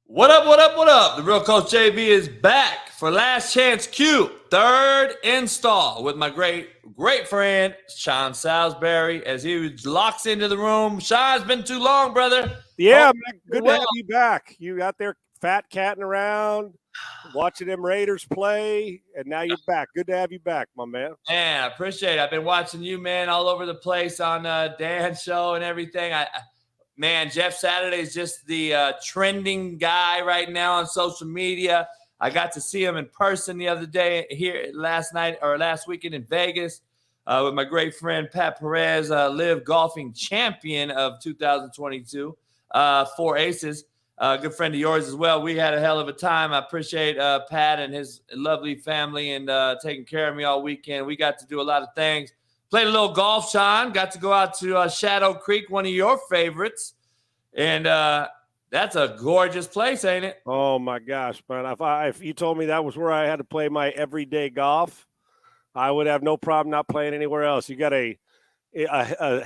What up, what up, what up? The real Coach JB is back for Last Chance Q, third install with my great friend, Sean Salisbury, as he locks into the room. Sean, it's been too long, brother. Yeah, man, good to have you back. You out there fat catting around, watching them Raiders play, and now you're back. Good to have you back, my man. Man, I appreciate it. I've been watching you, man, all over the place on Dan's show and everything. Man, Jeff Saturday is just the trending guy right now on social media. I got to see him in person the other day here last weekend in Vegas with my great friend Pat Perez, live golfing champion of 2022, 4 aces. Good friend of yours as well. We had a hell of a time. I appreciate Pat and his lovely family and taking care of me all weekend. We got to do a lot of things. Played a little golf, Sean. Got to go out to Shadow Creek, one of your favorites. And that's a gorgeous place, ain't it? Oh, my gosh, man. If you told me that was where I had to play my everyday golf, I would have no problem not playing anywhere else. You got a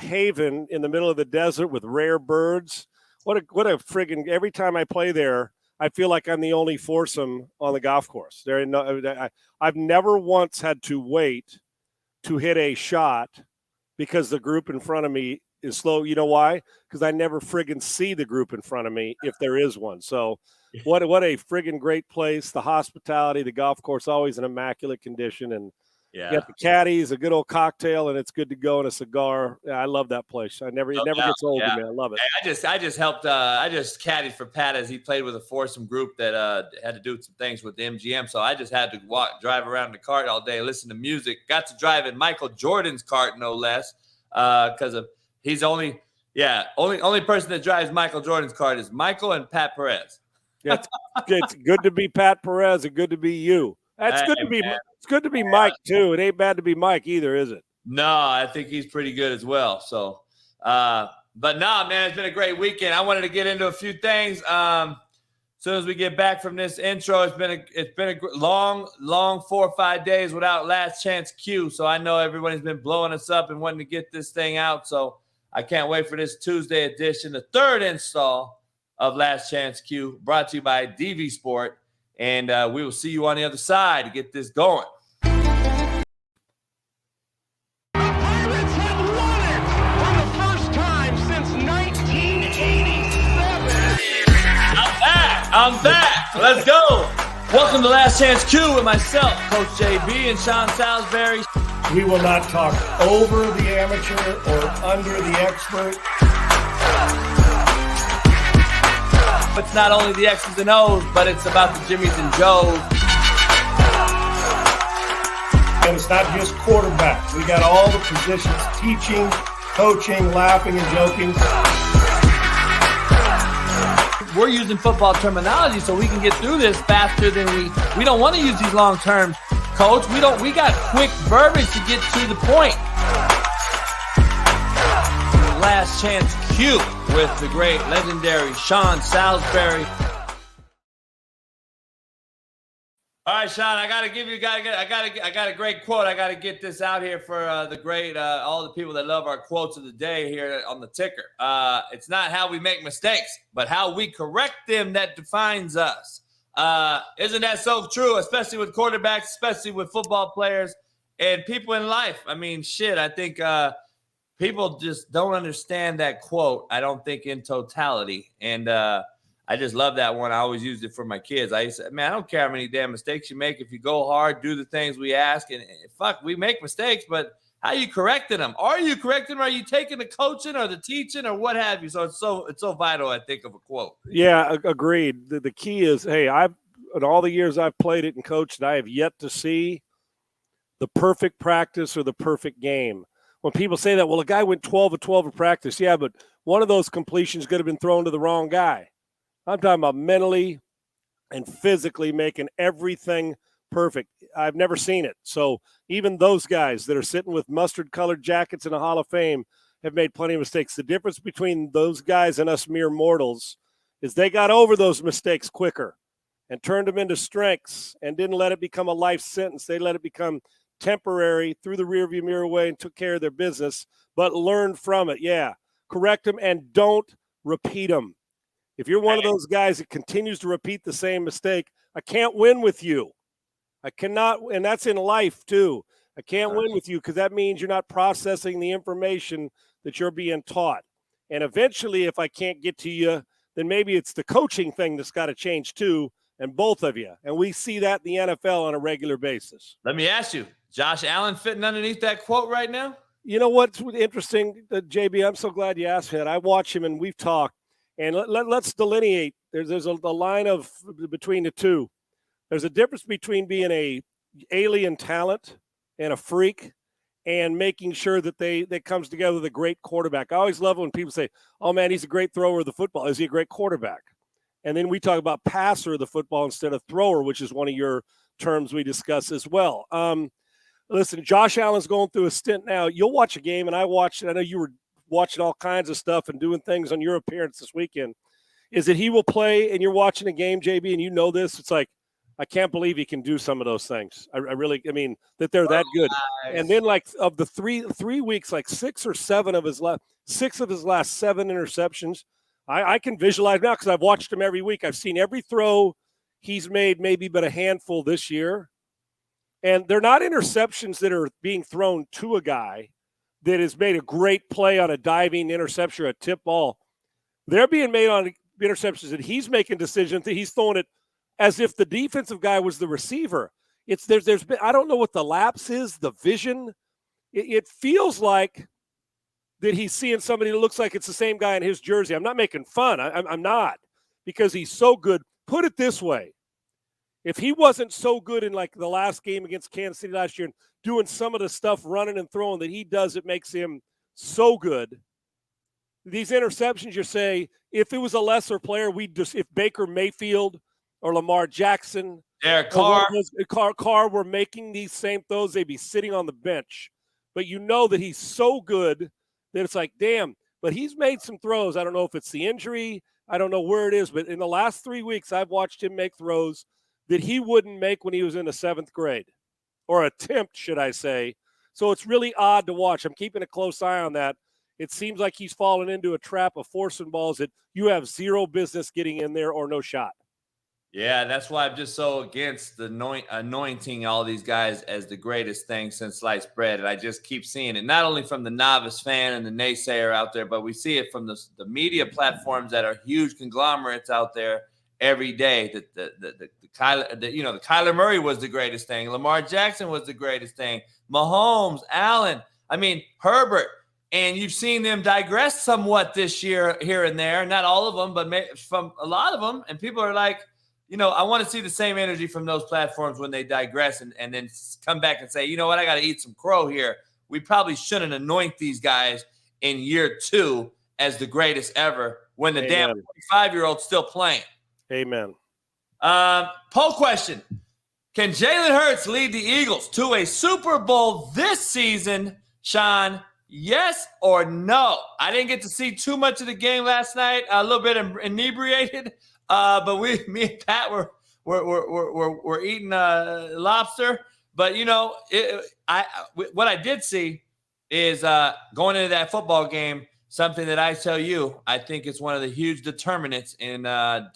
haven in the middle of the desert with rare birds. What a friggin' – every time I play there, I feel like I'm the only foursome on the golf course. I've never once had to wait to hit a shot because the group in front of me is slow. You know why? Because I never friggin' see the group in front of me if there is one. So what a friggin' great place. The hospitality, the golf course, always in immaculate condition. And you got the caddies, a good old cocktail, and it's good to go, and a cigar. Yeah, I love that place. It never gets old to me. I love it. Hey, I just helped. I just caddied for Pat as he played with a foursome group that had to do some things with the MGM. So I just had to drive around in the cart all day, listen to music. Got to drive in Michael Jordan's cart, no less, because of he's only person that drives Michael Jordan's cart is Michael and Pat Perez. Yeah, it's good to be Pat Perez and good to be you. That's good to be. Man. It's good to be Mike too. It ain't bad to be Mike either, is it? No, I think he's pretty good as well. So, but no, man, it's been a great weekend. I wanted to get into a few things. As soon as we get back from this intro, it's been a long 4 or 5 days without Last Chance Q. So I know everybody's been blowing us up and wanting to get this thing out. So I can't wait for this Tuesday edition, the third install of Last Chance Q, brought to you by DVSport. And we will see you on the other side to get this going. The Pirates have won it for the first time since 1987. I'm back. Let's go. Welcome to Last Chance Q with myself, Coach JB, and Sean Salisbury. We will not talk over the amateur or under the expert. It's not only the X's and O's, but it's about the Jimmys and Joes. And it's not just quarterbacks. We got all the positions, teaching, coaching, laughing, and joking. We're using football terminology so we can get through this faster than we don't want to use these long terms, Coach. We got quick verbiage to get to the point. Last Chance Q with the great legendary Sean Salisbury. All right, Sean, I got a great quote. I got to get this out here for the great all the people that love our quotes of the day here on the ticker. It's not how we make mistakes, but how we correct them that defines us. Isn't that so true, especially with quarterbacks, especially with football players and people in life? I mean, shit, I think people just don't understand that quote, I don't think, in totality. And I just love that one. I always used it for my kids. I used to say, man, I don't care how many damn mistakes you make. If you go hard, do the things we ask, and fuck, we make mistakes, but how are you correcting them? Are you correcting them? Are you taking the coaching or the teaching or what have you? So it's so vital, I think, of a quote. Yeah, agreed. The key is, hey, in all the years I've played it and coached, I have yet to see the perfect practice or the perfect game. When people say that, well, a guy went 12 of 12 in practice. Yeah, but one of those completions could have been thrown to the wrong guy. I'm talking about mentally and physically making everything perfect. I've never seen it. So even those guys that are sitting with mustard-colored jackets in the Hall of Fame have made plenty of mistakes. The difference between those guys and us mere mortals is they got over those mistakes quicker and turned them into strengths and didn't let it become a life sentence. They let it become temporary, threw the rearview mirror away and took care of their business, but learned from it. Yeah, correct them and don't repeat them. If you're one of those guys that continues to repeat the same mistake, I can't win with you. I cannot, and that's in life too. I can't win with you because that means you're not processing the information that you're being taught. And eventually, if I can't get to you, then maybe it's the coaching thing that's got to change too, and both of you. And we see that in the NFL on a regular basis. Let me ask you, Josh Allen fitting underneath that quote right now? You know what's interesting, JB? I'm so glad you asked me that. I watch him and we've talked. And let's delineate. There's a line of between the two. There's a difference between being a alien talent and a freak and making sure that comes together with a great quarterback. I always love when people say, oh, man, he's a great thrower of the football. Is he a great quarterback? And then we talk about passer of the football instead of thrower, which is one of your terms we discuss as well. Listen, Josh Allen's going through a stint now. You'll watch a game, and I watched it. I know you were watching all kinds of stuff and doing things on your appearance this weekend. Is that he will play, and you're watching a game, JB, and you know this. It's like, I can't believe he can do some of those things. I mean, that they're that good. And then, like, of the three weeks, like 6 or 7 of his last 7 interceptions, I can visualize now because I've watched him every week. I've seen every throw he's made, maybe but a handful this year. And they're not interceptions that are being thrown to a guy that has made a great play on a diving interception or a tip ball. They're being made on interceptions that he's making decisions that he's throwing it as if the defensive guy was the receiver. There's been, I don't know what the lapse is, the vision. It feels like that he's seeing somebody that looks like it's the same guy in his jersey. I'm not making fun. I'm not, because he's so good. Put it this way. If he wasn't so good in like the last game against Kansas City last year and doing some of the stuff running and throwing that he does, it makes him so good. These interceptions, you say, if it was a lesser player, if Baker Mayfield or Lamar Jackson, Carr were making these same throws, they'd be sitting on the bench. But you know that he's so good that it's like, damn. But he's made some throws. I don't know if it's the injury. I don't know where it is. But in the last 3 weeks, I've watched him make throws that he wouldn't make when he was in the 7th grade, or attempt, should I say. So it's really odd to watch. I'm keeping a close eye on that. It seems like he's fallen into a trap of forcing balls that you have zero business getting in there or no shot. Yeah, that's why I'm just so against the anointing all these guys as the greatest thing since sliced bread. And I just keep seeing it, not only from the novice fan and the naysayer out there, but we see it from the media platforms that are huge conglomerates out there every day. The Kyler Murray was the greatest thing. Lamar Jackson was the greatest thing. Mahomes, Allen, Herbert. And you've seen them digress somewhat this year here and there. Not all of them, but from a lot of them. And people are like, I want to see the same energy from those platforms when they digress and then come back and say, you know what, I got to eat some crow here. We probably shouldn't anoint these guys in year 2 as the greatest ever when the damn 45-year-old's still playing. Amen. Poll question. Can Jalen Hurts lead the Eagles to a Super Bowl this season, Sean? Yes or no? I didn't get to see too much of the game last night. A little bit inebriated. But me and Pat were eating lobster. But what I did see is going into that football game, something that I tell you, I think it's one of the huge determinants in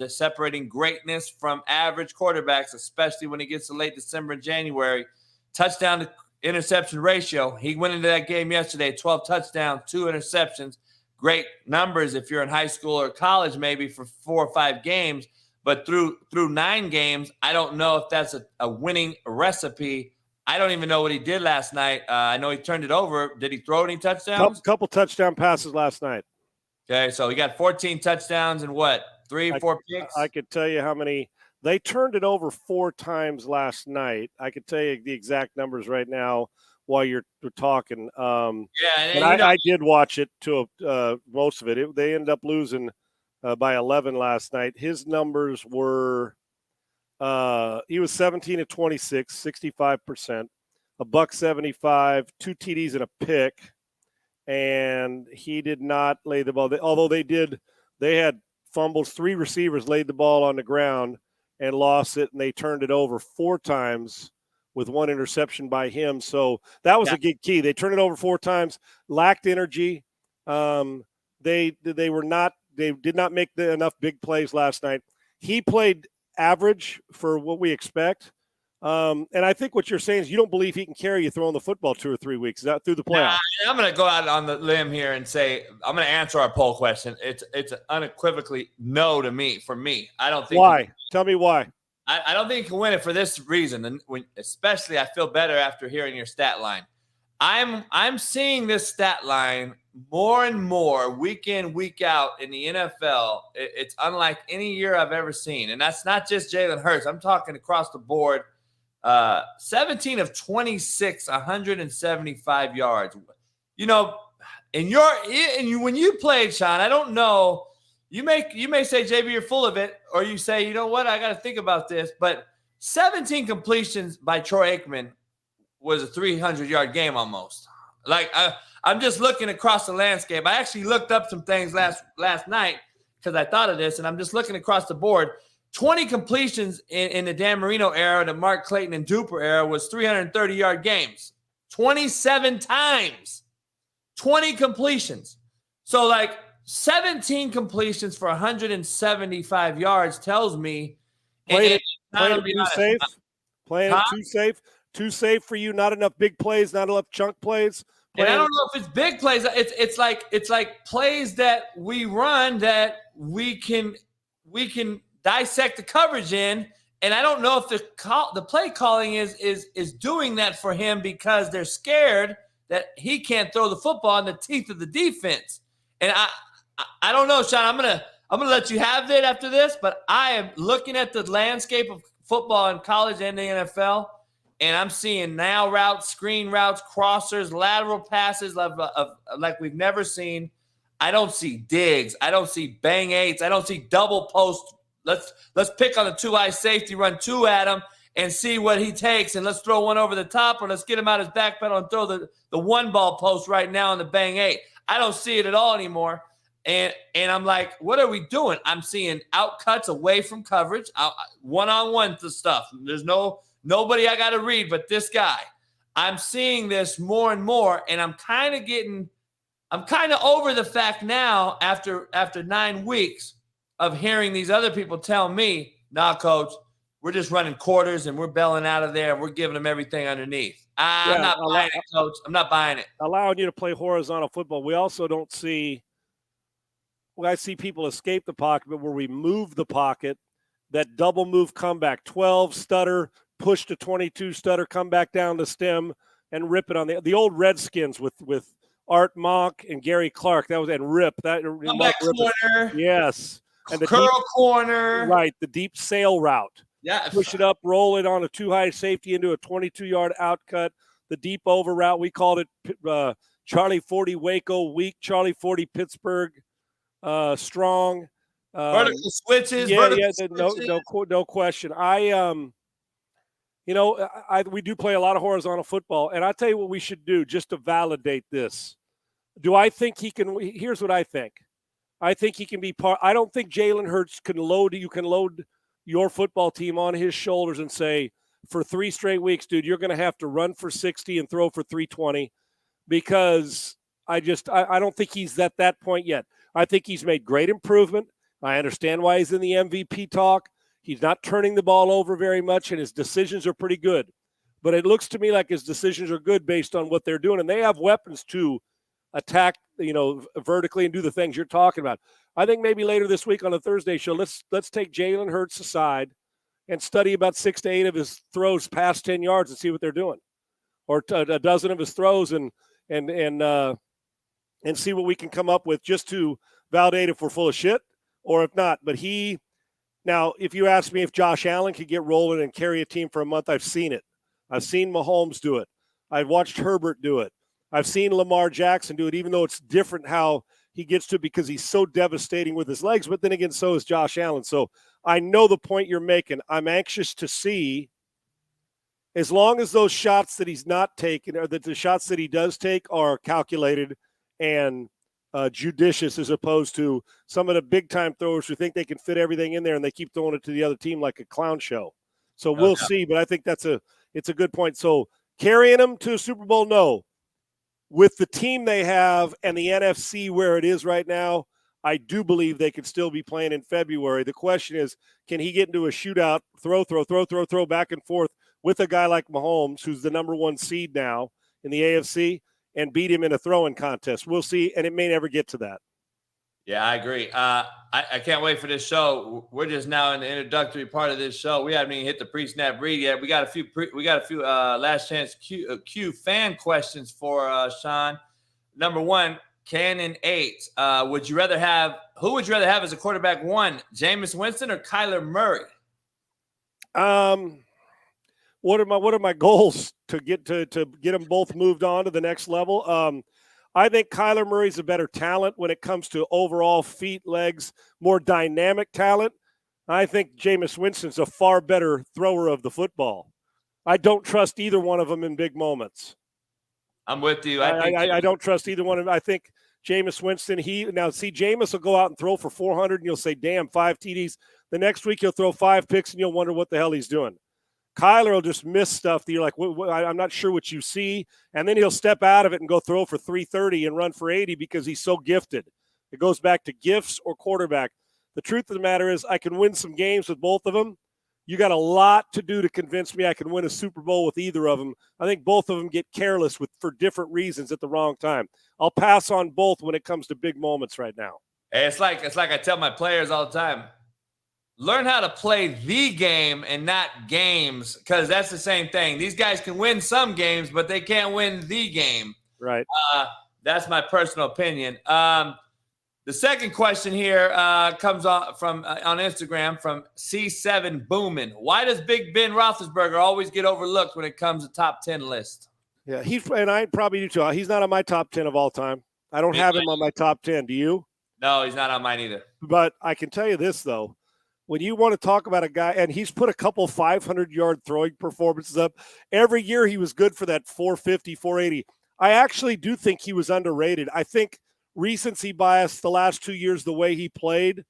separating greatness from average quarterbacks, especially when it gets to late December and January. Touchdown to interception ratio. He went into that game yesterday, 12 touchdowns, 2 interceptions. Great numbers if you're in high school or college, maybe for 4 or 5 games. But through 9 games, I don't know if that's a winning recipe. I don't even know what he did last night. I know he turned it over. Did he throw any touchdowns? Couple touchdown passes last night. Okay, so he got 14 touchdowns and what, 3 or 4 picks? I could tell you how many. They turned it over 4 times last night. I could tell you the exact numbers right now while you're talking. I did watch it to most of it. They ended up losing by 11 last night. His numbers were he was 17 of 26, 65%, $175, 2 TDs and a pick, and he did not lay the ball. Although they had fumbles. 3 receivers laid the ball on the ground and lost it, and they turned it over 4 times with 1 interception by him. So that was a big key. They turned it over 4 times, lacked energy. They were not They did not make enough big plays last night. He played average for what we expect. And I think what you're saying is you don't believe he can carry you throwing the football 2 or 3 weeks. Is that through the playoffs? I'm going to go out on the limb here and say I'm going to answer our poll question. It's unequivocally no to me. For me, I don't think. Why? Tell me why. I don't think he can win it for this reason, and especially I feel better after hearing your stat line. I'm seeing this stat line more and more week in, week out in the NFL. It's unlike any year I've ever seen, and that's not just Jalen Hurts. I'm talking across the board. 17 of 26, 175 yards. You know, when you played, Sean, I don't know. You may say, JB, you're full of it, or you say, you know what, I got to think about this. But 17 completions by Troy Aikman was a 300-yard game almost. Like, I'm just looking across the landscape. I actually looked up some things last night because I thought of this, and I'm just looking across the board. 20 completions in the Dan Marino era, the Mark Clayton and Duper era, was 330-yard games. 27 times. 20 completions. So, like, 17 completions for 175 yards tells me playing it too safe. Playing it too safe. Too safe for you. Not enough big plays. Not enough chunk plays. And I don't know if it's big plays. It's like plays that we run that we can dissect the coverage in. And I don't know if the play calling is doing that for him because they're scared that he can't throw the football in the teeth of the defense. And I don't know, Sean. I'm gonna let you have it after this, but I am looking at the landscape of football in college and the NFL, and I'm seeing now routes, screen routes, crossers, lateral passes like we've never seen. I don't see digs. I don't see bang eights. I don't see double post. Let's pick on the two-eye safety, run two at him, and see what he takes, and let's throw one over the top, or let's get him out his back pedal and throw the one ball post right now on the bang eight. I don't see it at all anymore. And I'm like, what are we doing? I'm seeing out cuts away from coverage, one-on-one to stuff. There's nobody I got to read but this guy. I'm seeing this more and more, and I'm kind of over the fact now after 9 weeks of hearing these other people tell me, nah, coach, we're just running quarters and we're bailing out of there and we're giving them everything underneath. I'm not buying it, coach. I'm not buying it. Allowing you to play horizontal football. We also don't see – I see people escape the pocket, but where we move the pocket, that double move comeback, 12, stutter, push to 22, stutter, come back down the stem, and rip it on the old Redskins with Art Monk and Gary Clark. That was and rip that comeback corner. Yes, and the curl deep, corner. Right, the deep sail route. Yeah, push it up, roll it on a too high safety into a 22-yard outcut. The deep over route, we called it Charlie 40 Waco weak, Charlie 40 Pittsburgh. Strong vertical switches. No question. We do play a lot of horizontal football, and I'll tell you what we should do just to validate this. Do I think he can? Here's what I think. I think he can be part. I don't think Jalen Hurts can load. You can load your football team on his shoulders and say, for 3 straight weeks, dude, you're going to have to run for 60 and throw for 320, because I don't think he's at that point yet. I think he's made great improvement. I understand why he's in the MVP talk. He's not turning the ball over very much, and his decisions are pretty good. But it looks to me like his decisions are good based on what they're doing, and they have weapons to attack, vertically and do the things you're talking about. I think maybe later this week on the Thursday show, let's take Jalen Hurts aside and study about 6 to 8 of his throws past 10 yards and see what they're doing, or a dozen of his throws and see what we can come up with just to validate if we're full of shit or if not. But now, if you ask me if Josh Allen could get rolling and carry a team for a month, I've seen it. I've seen Mahomes do it. I've watched Herbert do it. I've seen Lamar Jackson do it, even though it's different how he gets to it because he's so devastating with his legs. But then again, so is Josh Allen. So I know the point you're making. I'm anxious to see, as long as those shots that he's not taking, or that the shots that he does take are calculated and judicious, as opposed to some of the big-time throwers who think they can fit everything in there and they keep throwing it to the other team like a clown show. So we'll see, but I think it's a good point. So carrying them to a Super Bowl, no. With the team they have and the NFC where it is right now, I do believe they could still be playing in February. The question is, can he get into a shootout, throw back and forth with a guy like Mahomes, who's the number 1 seed now in the AFC, and beat him in a throwing contest? We'll see, and it may never get to that. Yeah, I agree. I can't wait for this show. We're just now in the introductory part of this show. We haven't even hit the pre-snap read yet. We got a few last chance Q fan questions for Sean. Number 1, Cannon 8. Who would you rather have as a quarterback 1, Jameis Winston or Kyler Murray? What are my goals to get them both moved on to the next level? I think Kyler Murray's a better talent when it comes to overall feet, legs, more dynamic talent. I think Jameis Winston's a far better thrower of the football. I don't trust either one of them in big moments. I'm with you. I don't trust either one of them. I think Jameis Winston, Jameis will go out and throw for 400, and you'll say, damn, 5 TDs. The next week he'll throw 5 picks, and you'll wonder what the hell he's doing. Kyler will just miss stuff that you're like, I'm not sure what you see. And then he'll step out of it and go throw for 330 and run for 80 because he's so gifted. It goes back to gifts or quarterback. The truth of the matter is I can win some games with both of them. You got a lot to do to convince me I can win a Super Bowl with either of them. I think both of them get careless for different reasons at the wrong time. I'll pass on both when it comes to big moments right now. Hey, it's like I tell my players all the time. Learn how to play the game and not games, because that's the same thing. These guys can win some games, but they can't win the game. Right. That's my personal opinion. The second question here comes on Instagram from C7 Boomin. Why does Big Ben Roethlisberger always get overlooked when it comes to top 10 list? Yeah, and I probably do too. He's not on my top 10 of all time. I don't have him on my top 10. Do you? No, he's not on mine either. But I can tell you this, though. When you want to talk about a guy, and he's put a couple 500-yard throwing performances up. Every year he was good for that 450, 480. I actually do think he was underrated. I think recency bias the last 2 years, the way he played,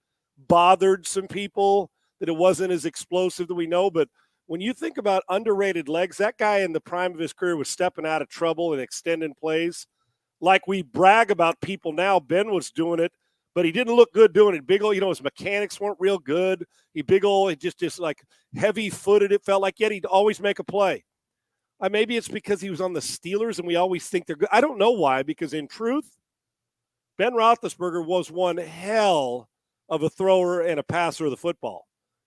bothered some people, that it wasn't as explosive that we know. But when you think about underrated legs, that guy in the prime of his career was stepping out of trouble and extending plays. Like we brag about people now, Ben was doing it. But he didn't look good doing it. Big old, his mechanics weren't real good. He just like heavy-footed, it felt like, yet he'd always make a play. Maybe it's because he was on the Steelers and we always think they're good. I don't know why, because in truth, Ben Roethlisberger was one hell of a thrower and a passer of the football.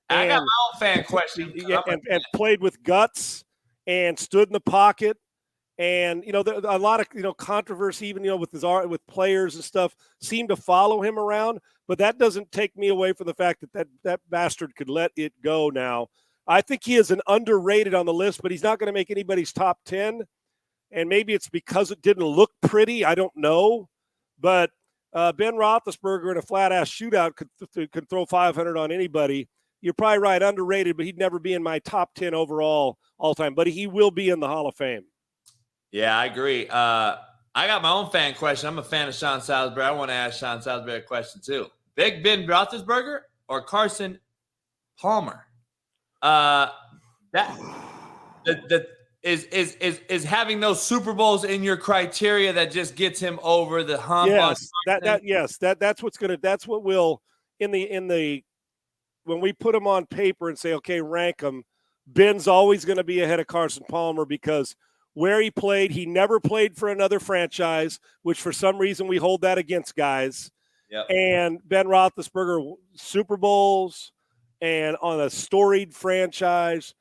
I got my own fan question. And played with guts and stood in the pocket. And, a lot of, controversy, even, with players and stuff seem to follow him around. But that doesn't take me away from the fact that bastard could let it go now. I think he is an underrated on the list, but he's not going to make anybody's top 10. And maybe it's because it didn't look pretty. I don't know. But Ben Roethlisberger in a flat-ass shootout could throw 500 on anybody. You're probably right, underrated, but he'd never be in my top 10 overall all time. But he will be in the Hall of Fame. Yeah, I agree. I got my own fan question. I'm a fan of Sean Salisbury. I want to ask Sean Salisbury a question too. Big Ben Roethlisberger or Carson Palmer? Is having those Super Bowls in your criteria that just gets him over the hump? Yes, that's what will when we put him on paper and say, okay, rank him. Ben's always going to be ahead of Carson Palmer because where he played, he never played for another franchise, which for some reason we hold that against guys. Yep. And Ben Roethlisberger, Super Bowls and on a storied franchise.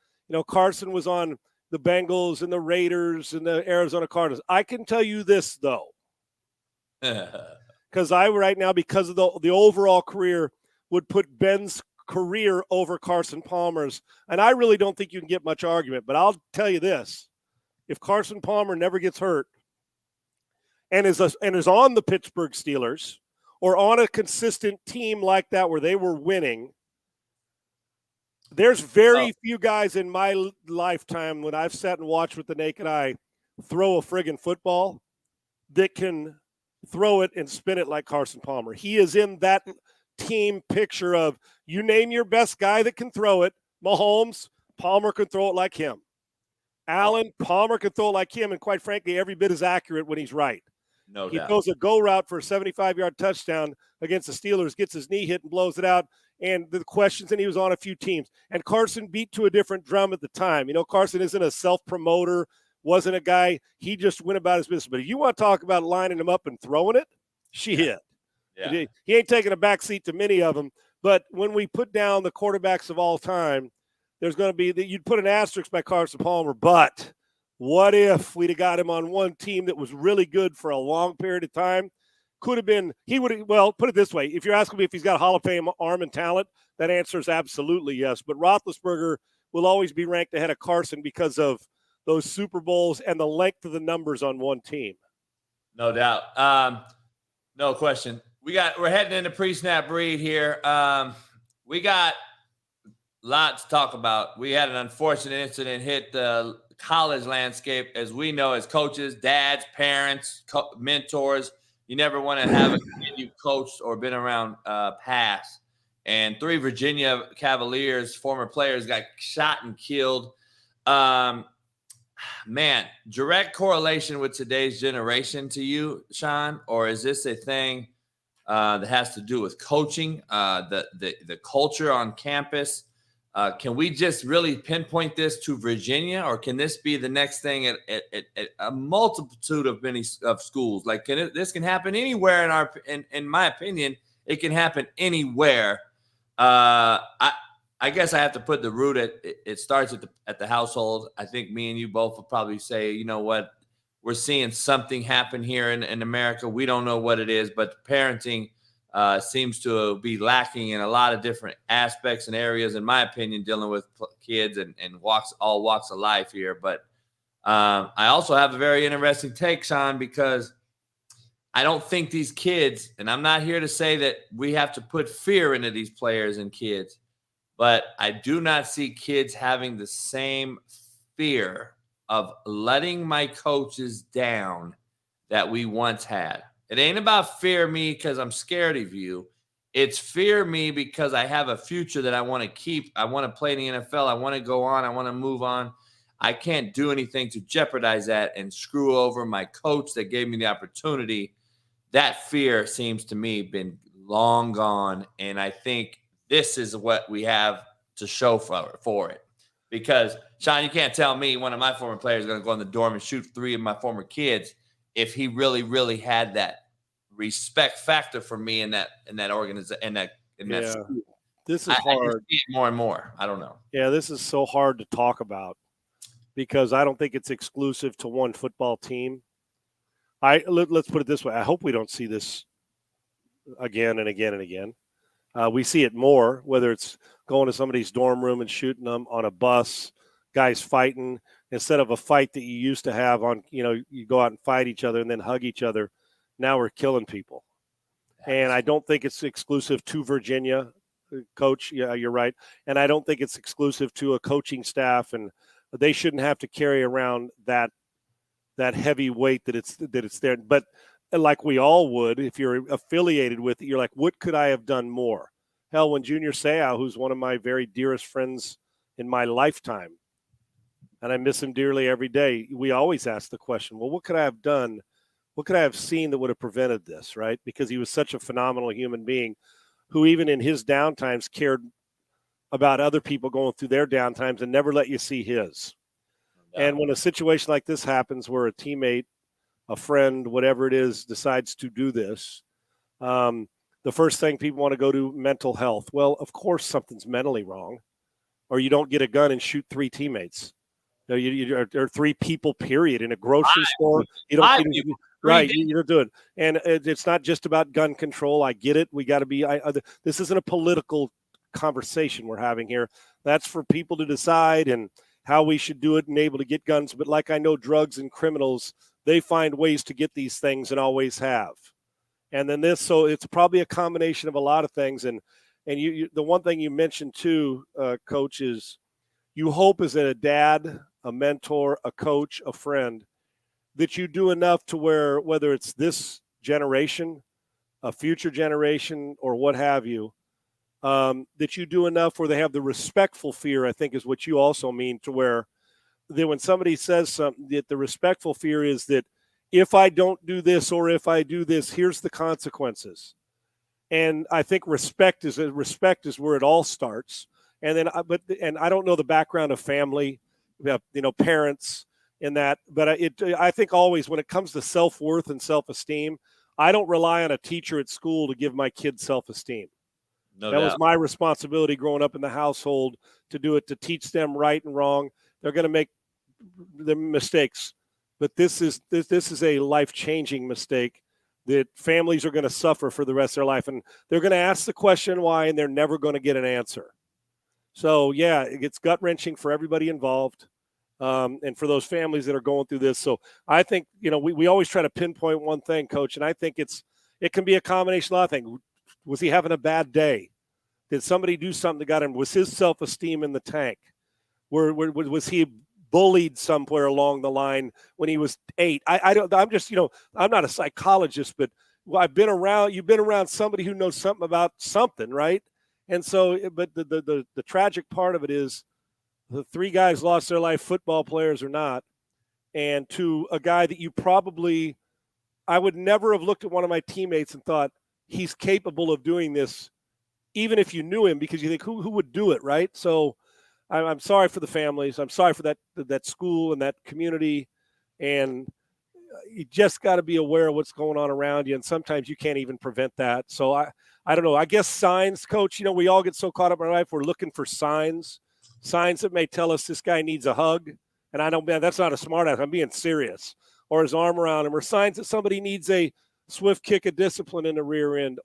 Carson was on the Bengals and the Raiders and the Arizona Cardinals. I can tell you this, though, because right now, because of the overall career, would put Ben's career over Carson Palmer's. And I really don't think you can get much argument, but I'll tell you this. If Carson Palmer never gets hurt and is on the Pittsburgh Steelers or on a consistent team like that where they were winning, there's very few guys in my lifetime when I've sat and watched with the naked eye throw a friggin' football that can throw it and spin it like Carson Palmer. He is in that team picture of you name your best guy that can throw it. Mahomes, Palmer can throw it like him. Allen, Palmer can throw it like him, and quite frankly, every bit as accurate when he's right. No He doubt. throws a go route for a 75-yard touchdown against the Steelers, gets his knee hit and blows it out. And the questions, and he was on a few teams. And Carson beat to a different drum at the time. Carson isn't a self-promoter, wasn't a guy. He just went about his business. But if you want to talk about lining him up and throwing it, shit. Yeah. He ain't taking a backseat to many of them. But when we put down the quarterbacks of all time, there's going to be – you'd put an asterisk by Carson Palmer, but what if we'd have got him on one team that was really good for a long period of time? Could have been – he would – well, put it this way. If you're asking me if he's got a Hall of Fame arm and talent, that answer is absolutely yes. But Roethlisberger will always be ranked ahead of Carson because of those Super Bowls and the length of the numbers on one team. No doubt. No question. We're heading into pre-snap read here. We got lots to talk about. We had an unfortunate incident hit the college landscape, as we know, as coaches, dads, parents, mentors. You never want to have a kid you coached or been around pass. And 3 Virginia Cavaliers, former players, got shot and killed. Man, direct correlation with today's generation to you, Sean? Or is this a thing that has to do with coaching, the culture on campus? Can we just really pinpoint this to Virginia, or can this be the next thing at a multitude of schools? Like, this can happen anywhere in my opinion, it can happen anywhere. I guess I have to put the root it starts at the household. I think me and you both will probably say, you know what, we're seeing something happen here in America. We don't know what it is, but parenting seems to be lacking in a lot of different aspects and areas, in my opinion, dealing with kids and all walks of life here. But I also have a very interesting take, Sean, because I don't think these kids, and I'm not here to say that we have to put fear into these players and kids, but I do not see kids having the same fear of letting my coaches down that we once had. It ain't about fear me because I'm scared of you. It's fear me because I have a future that I want to keep. I want to play in the NFL. I want to go on. I want to move on. I can't do anything to jeopardize that and screw over my coach that gave me the opportunity. That fear seems to me been long gone, and I think this is what we have to show for it. Because, Sean, you can't tell me one of my former players is going to go in the dorm and shoot 3 of my former kids if he really, really had that respect factor for me in that organization, in that school. This is hard. I see it more and more. I don't know. Yeah, this is so hard to talk about because I don't think it's exclusive to one football team. Let's put it this way. I hope we don't see this again and again and again. We see it more, whether it's going to somebody's dorm room and shooting them on a bus, guys fighting, instead of a fight that you used to have on, you go out and fight each other and then hug each other. Now we're killing people. And I don't think it's exclusive to Virginia, Coach. Yeah, you're right. And I don't think it's exclusive to a coaching staff, and they shouldn't have to carry around that heavy weight that it's there. But like we all would, if you're affiliated with it, you're like, what could I have done more? Hell, when Junior Seau, who's one of my very dearest friends in my lifetime, and I miss him dearly every day, we always ask the question, well, what could I have done? What could I have seen that would have prevented this, right? Because he was such a phenomenal human being who even in his downtimes cared about other people going through their downtimes and never let you see his. And when a situation like this happens where a teammate, a friend, whatever it is, decides to do this, the first thing people want to go to, mental health. Well, of course something's mentally wrong, or you don't get a gun and shoot 3 teammates. Or 3 people, period, in a grocery store. You don't do it. And it's not just about gun control. I get it. We got to be this isn't a political conversation we're having here. That's for people to decide and how we should do it and able to get guns. But like I know drugs and criminals, they find ways to get these things and always have. And then so it's probably a combination of a lot of things. And you the one thing you mentioned too, Coach, is you hope as a dad, a mentor, a coach, a friend, that you do enough to where, whether it's this generation, a future generation, or what have you, that you do enough where they have the respectful fear, I think is what you also mean, to where that when somebody says something, that the respectful fear is that if I don't do this or if I do this, here's the consequences. And I think respect is where it all starts. And then, and I don't know the background of family, parents in that, but I think always when it comes to self-worth and self-esteem, I don't rely on a teacher at school to give my kids self-esteem. No that doubt. was my responsibility growing up in the household to do it, to teach them right and wrong. They're going to make the mistakes, but this is a life-changing mistake that families are going to suffer for the rest of their life. And they're going to ask the question why, and they're never going to get an answer. So, yeah, it gets gut-wrenching for everybody involved. And for those families that are going through this. So I think, we always try to pinpoint one thing, Coach, and I think it can be a combination of a lot of things. Was he having a bad day? Did somebody do something that got him? Was his self-esteem in the tank? Was he bullied somewhere along the line when he was 8? I'm just, I'm not a psychologist, but you've been around somebody who knows something about something, right? And so, but the tragic part of it is, the 3 guys lost their life, football players or not, and to a guy that I would never have looked at one of my teammates and thought he's capable of doing this, even if you knew him, because you think who would do it, right? So I'm sorry for the families. I'm sorry for that school and that community, and you just got to be aware of what's going on around you, and sometimes you can't even prevent that. So I don't know. I guess signs, Coach. We all get so caught up in our life, we're looking for signs that may tell us this guy needs a hug. And I don't, man, that's not a smart ass. I'm being serious. Or his arm around him, or signs that somebody needs a swift kick of discipline in the rear end,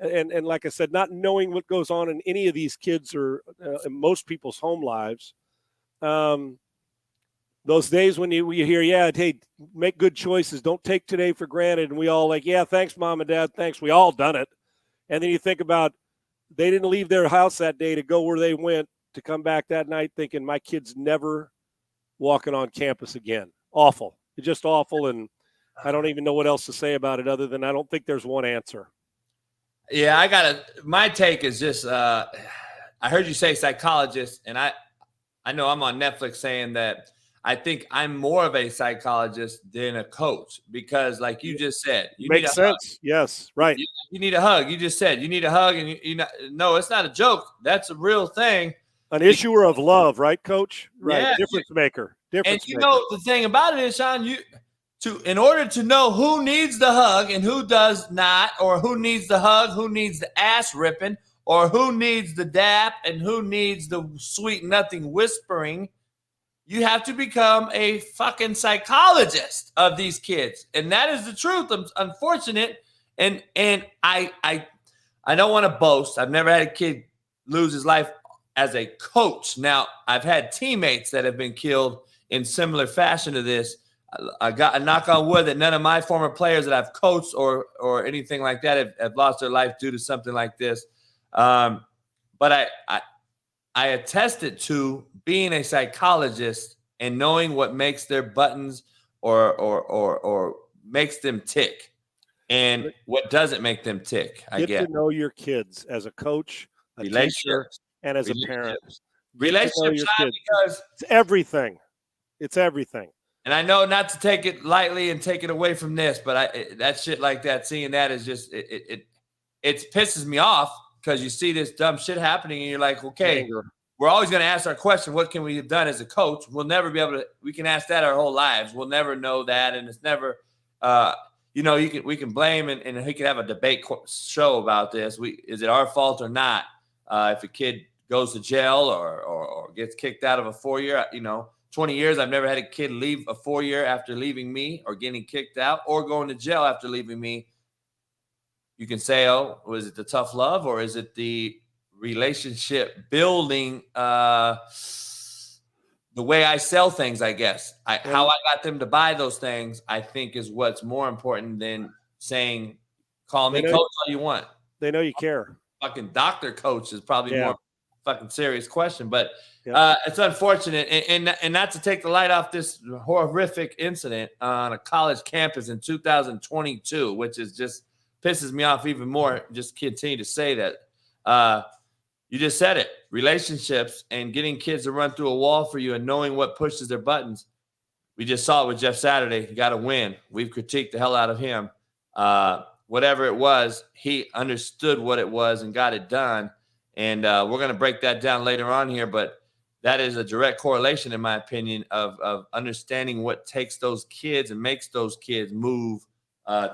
and like I said, not knowing what goes on in any of these kids or in most people's home lives. Those days when you hear, hey, make good choices. Don't take today for granted. And we all thanks, Mom and Dad. Thanks. We all done it. And then you think about, they didn't leave their house that day to go where they went, to come back that night thinking my kid's never walking on campus again. Awful. It's just awful. And I don't even know what else to say about it other than I don't think there's one answer. Yeah, my take is just, I heard you say psychologist, and I know I'm on Netflix saying that I think I'm more of a psychologist than a coach, because like you just said, Makes sense. Yes. Right. You need a hug. You just said you need a hug, and no, it's not a joke. That's a real thing. An issuer of love, right, Coach? Right. Yeah, Difference maker. And the thing about it is, Sean, in order to know who needs the hug and who does not, or who needs the hug, who needs the ass ripping, or who needs the dap and who needs the sweet nothing whispering, you have to become a fucking psychologist of these kids. And that is the truth. I'm unfortunate. And I don't want to boast. I've never had a kid lose his life as a coach. Now, I've had teammates that have been killed in similar fashion to this. I got a knock on wood that none of my former players that I've coached or anything like that have lost their life due to something like this. But I attested to being a psychologist and knowing what makes their buttons or makes them tick, and what doesn't make them tick. I get to know your kids as a coach, a teacher, and as a parent. Relationships, because it's everything. It's everything. And I know not to take it lightly and take it away from this, but that shit like that, seeing that is just it pisses me off, because you see this dumb shit happening and you're like, okay, we're always going to ask our question, what can we have done as a coach? We'll never be able to. We can ask that our whole lives. We'll never know that, and it's never. We can blame and we can have a debate show about this. Is it our fault or not? If a kid goes to jail or gets kicked out of a 4-year, 20 years, I've never had a kid leave a 4-year after leaving me, or getting kicked out, or going to jail after leaving me. You can say, oh, was it the tough love, or is it the relationship building, the way I sell things, I guess. How I got them to buy those things, I think, is what's more important than saying, call me coach all you want. They know you care. Fucking doctor coach is probably more fucking serious question, but it's unfortunate. And not to take the light off this horrific incident on a college campus in 2022, which is just pisses me off even more. Just continue to say that. You just said it. Relationships and getting kids to run through a wall for you and knowing what pushes their buttons. We just saw it with Jeff Saturday. You got to win. We've critiqued the hell out of him. Whatever it was, he understood what it was and got it done. And we're going to break that down later on here. But that is a direct correlation, in my opinion, of understanding what takes those kids and makes those kids move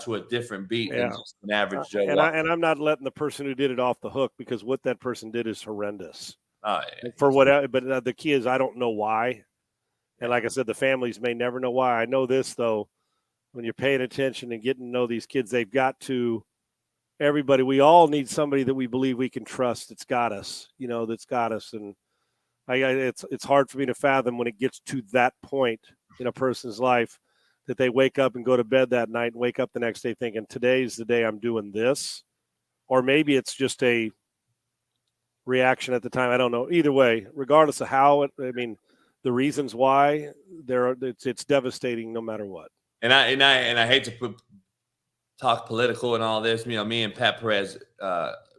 to a different beat than just an average Joe. And I'm not letting the person who did it off the hook, because what that person did is horrendous. Oh, yeah. For whatever, but the key is I don't know why. And like I said, the families may never know why. I know this, though, when you're paying attention and getting to know these kids, they've got to – everybody, we all need somebody that we believe we can trust that's got us, that's got us. And it's hard for me to fathom when it gets to that point in a person's life that they wake up and go to bed that night and wake up the next day thinking, today's the day I'm doing this. Or maybe it's just a reaction at the time. I don't know. Either way, regardless of how the reasons why it's devastating no matter what. And I hate to talk political and all this. Me and Pat Perez,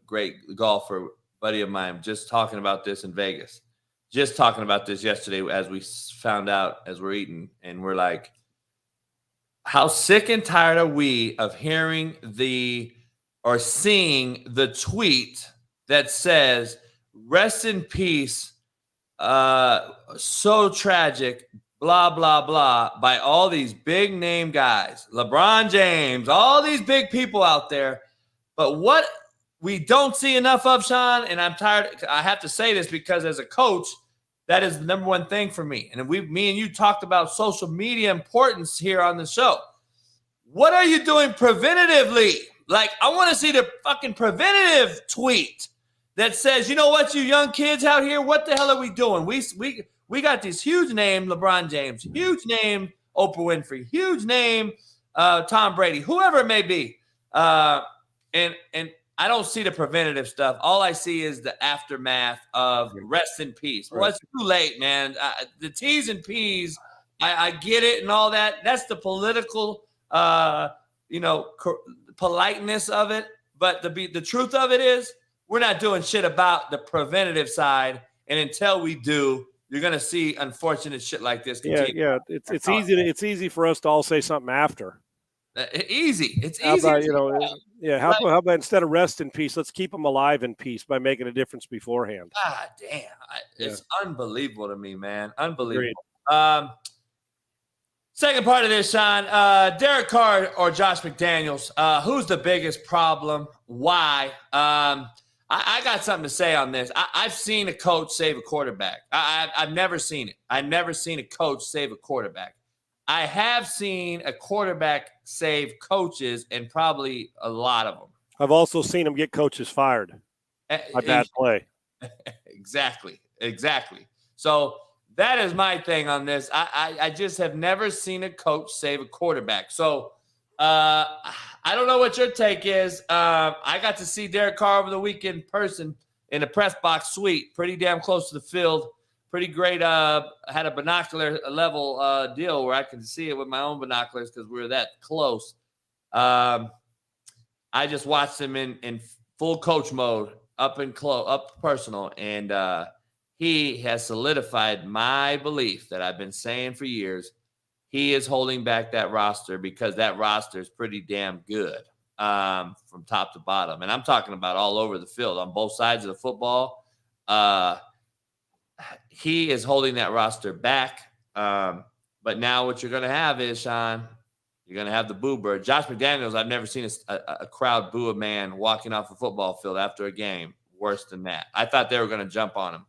great golfer, buddy of mine, just talking about this in Vegas. Just talking about this yesterday as we found out as we're eating, and we're like, how sick and tired are we of hearing or seeing the tweet that says, rest in peace, so tragic, blah, blah, blah, by all these big name guys, LeBron James, all these big people out there. But what we don't see enough of, Sean, and I'm tired, I have to say this because as a coach, that is the number one thing for me. And me and you talked about social media importance here on the show. What are you doing preventatively? Like, I want to see the fucking preventative tweet that says, you know what, you young kids out here, what the hell are we doing? We got this huge name, LeBron James, huge name, Oprah Winfrey, huge name, Tom Brady, whoever it may be. And I don't see the preventative stuff. All I see is the aftermath of rest in peace. Well, it's too late, man. The T's and P's, I get it and all that. That's the political, politeness of it. But the truth of it is we're not doing shit about the preventative side. And until we do, you're going to see unfortunate shit like this continue. Yeah. It's easy for us to all say something after. Easy. It's how easy. About, how about instead of rest in peace, let's keep them alive in peace by making a difference beforehand. God damn. It's unbelievable to me, man. Unbelievable. Agreed. Second part of this, Sean, Derek Carr or Josh McDaniels, who's the biggest problem? Why? I got something to say on this. I've seen a coach save a quarterback. I've never seen it. I've never seen a coach save a quarterback. I have seen a quarterback save coaches, and probably a lot of them. I've also seen them get coaches fired by bad play. Exactly. So that is my thing on this. I just have never seen a coach save a quarterback. So I don't know what your take is. I got to see Derek Carr over the weekend in person in the press box suite, pretty damn close to the field. Pretty great. Had a binocular level deal where I can see it with my own binoculars because we were that close. I just watched him in full coach mode, up personal, and he has solidified my belief that I've been saying for years. He is holding back that roster because that roster is pretty damn good from top to bottom, and I'm talking about all over the field on both sides of the football. He is holding that roster back. But now what you're going to have is, Sean, you're going to have the boo bird. Josh McDaniels, I've never seen a crowd boo a man walking off a football field after a game worse than that. I thought they were going to jump on him.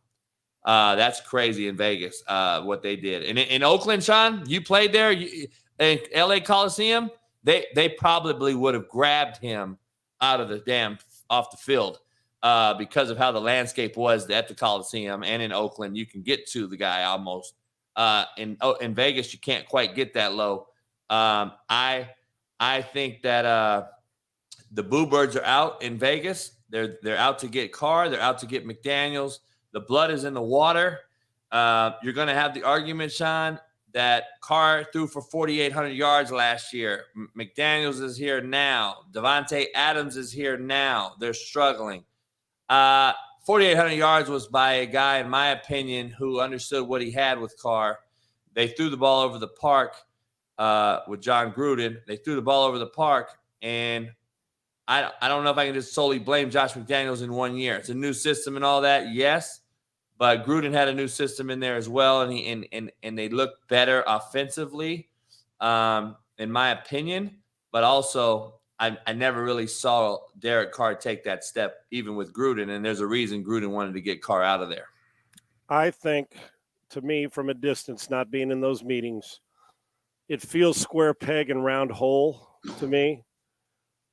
That's crazy in Vegas, what they did. And in Oakland, Sean, you played there, in LA Coliseum, they probably would have grabbed him out of off the field. Because of how the landscape was at the Coliseum and in Oakland, you can get to the guy almost. In Vegas, you can't quite get that low. I think that the Boo Birds are out in Vegas. They're out to get Carr. They're out to get McDaniels. The blood is in the water. You're going to have the argument, Sean, that Carr threw for 4,800 yards last year. McDaniels is here now. Devontae Adams is here now. They're struggling. 4,800 yards was by a guy, in my opinion, who understood what he had with Carr. they threw the ball over the park with John Gruden. They threw the ball over the park, and I don't know if I can just solely blame Josh McDaniels in 1 year. It's a new system and all that, yes, but Gruden had a new system in there as well, and they looked better offensively, in my opinion. But also, I never really saw Derek Carr take that step, even with Gruden, and there's a reason Gruden wanted to get Carr out of there. I think, to me, from a distance, not being in those meetings, it feels square peg and round hole to me.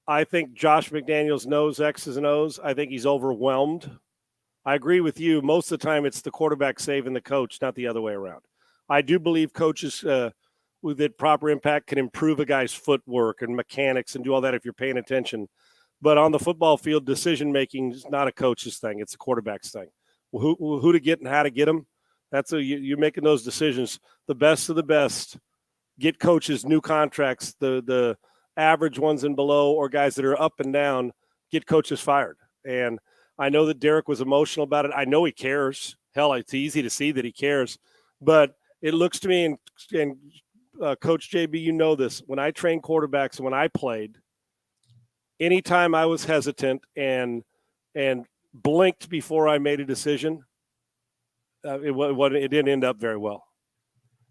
I think Josh McDaniels knows X's and O's. I think he's overwhelmed. I agree with you. Most of the time, it's the quarterback saving the coach, not the other way around. I do believe coaches with that proper impact can improve a guy's footwork and mechanics and do all that if you're paying attention. But on the football field, decision-making is not a coach's thing. It's a quarterback's thing. Who to get and how to get them, that's you're making those decisions. The best of the best get coaches new contracts. The average ones and below, or guys that are up and down, get coaches fired. And I know that Derek was emotional about it. I know he cares. Hell, it's easy to see that he cares. But it looks to me, and Coach JB, you know this, when I trained quarterbacks and when I played, anytime I was hesitant and blinked before I made a decision, it didn't end up very well.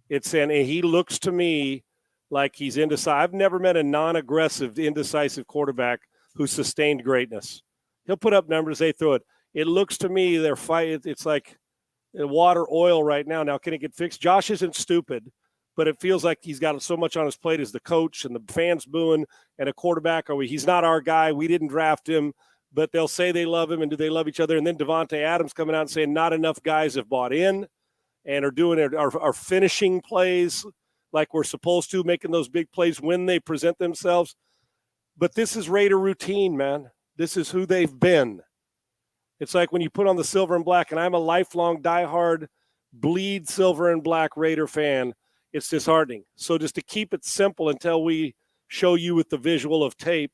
And he looks to me like he's indecisive. I've never met a non-aggressive, indecisive quarterback who sustained greatness. He'll put up numbers, they throw it. It looks to me they're fighting. It's like water, oil right now. Now, can it get fixed? Josh isn't stupid, but it feels like he's got so much on his plate as the coach and the fans booing and a quarterback. He's not our guy. We didn't draft him, but they'll say they love him, and do they love each other? And then Devontae Adams coming out and saying not enough guys have bought in and are doing it, are finishing plays like we're supposed to, making those big plays when they present themselves. But this is Raider routine, man. This is who they've been. It's like when you put on the silver and black, and I'm a lifelong diehard bleed silver and black Raider fan, it's disheartening. So just to keep it simple until we show you with the visual of tape,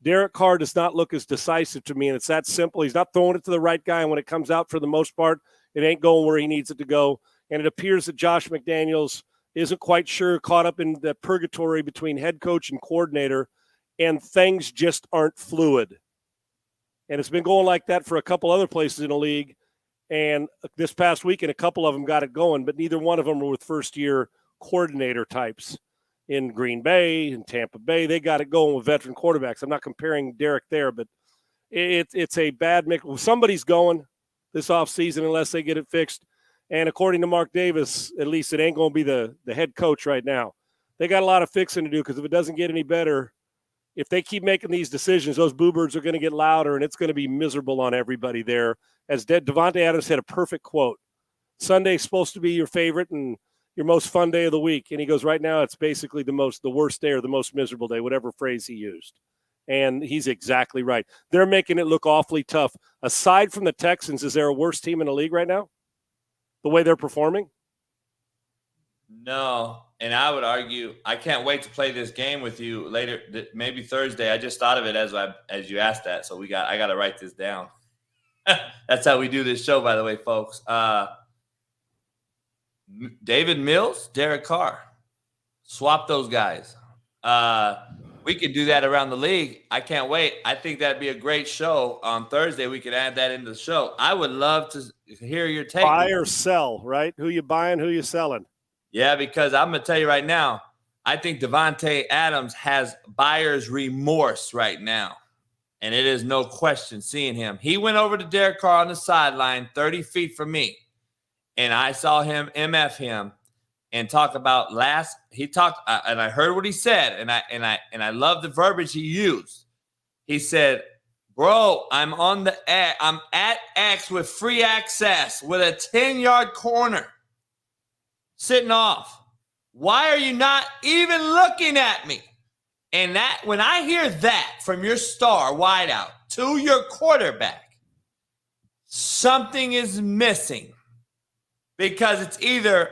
Derek Carr does not look as decisive to me, and it's that simple. He's not throwing it to the right guy, and when it comes out, for the most part, it ain't going where he needs it to go. And it appears that Josh McDaniels isn't quite sure, caught up in the purgatory between head coach and coordinator, and things just aren't fluid. And it's been going like that for a couple other places in the league. And this past weekend, a couple of them got it going, but neither one of them were with first-year coordinator types. In Green Bay and Tampa Bay, they got it going with veteran quarterbacks. I'm not comparing Derek there, but it's a bad mix. Somebody's going this offseason unless they get it fixed. And according to Mark Davis, at least it ain't going to be the head coach right now. They got a lot of fixing to do, because if it doesn't get any better, if they keep making these decisions, those boo birds are going to get louder, and it's going to be miserable on everybody there. As Devontae Adams had a perfect quote, Sunday's supposed to be your favorite and your most fun day of the week. And he goes, right now it's basically the worst day or the most miserable day, whatever phrase he used. And he's exactly right. They're making it look awfully tough. Aside from the Texans, is there a worse team in the league right now? The way they're performing? No. And I would argue, I can't wait to play this game with you later, maybe Thursday. I just thought of it as you asked that. So I got to write this down. That's how we do this show, by the way, folks. David Mills, Derek Carr. Swap those guys. We could do that around the league. I can't wait. I think that'd be a great show on Thursday. We could add that into the show. I would love to hear your take. Buy or sell, right? Who you buying, who you selling? Yeah, because I'm going to tell you right now, I think Devontae Adams has buyer's remorse right now. And it is no question seeing him. He went over to Derek Carr on the sideline 30 feet from me. And I saw him MF him and talk about he talked, and I heard what he said, and I love the verbiage he used. He said, bro, I'm at X with free access with a 10-yard corner sitting off. Why are you not even looking at me? And that, when I hear that from your star wideout to your quarterback, something is missing. Because it's either,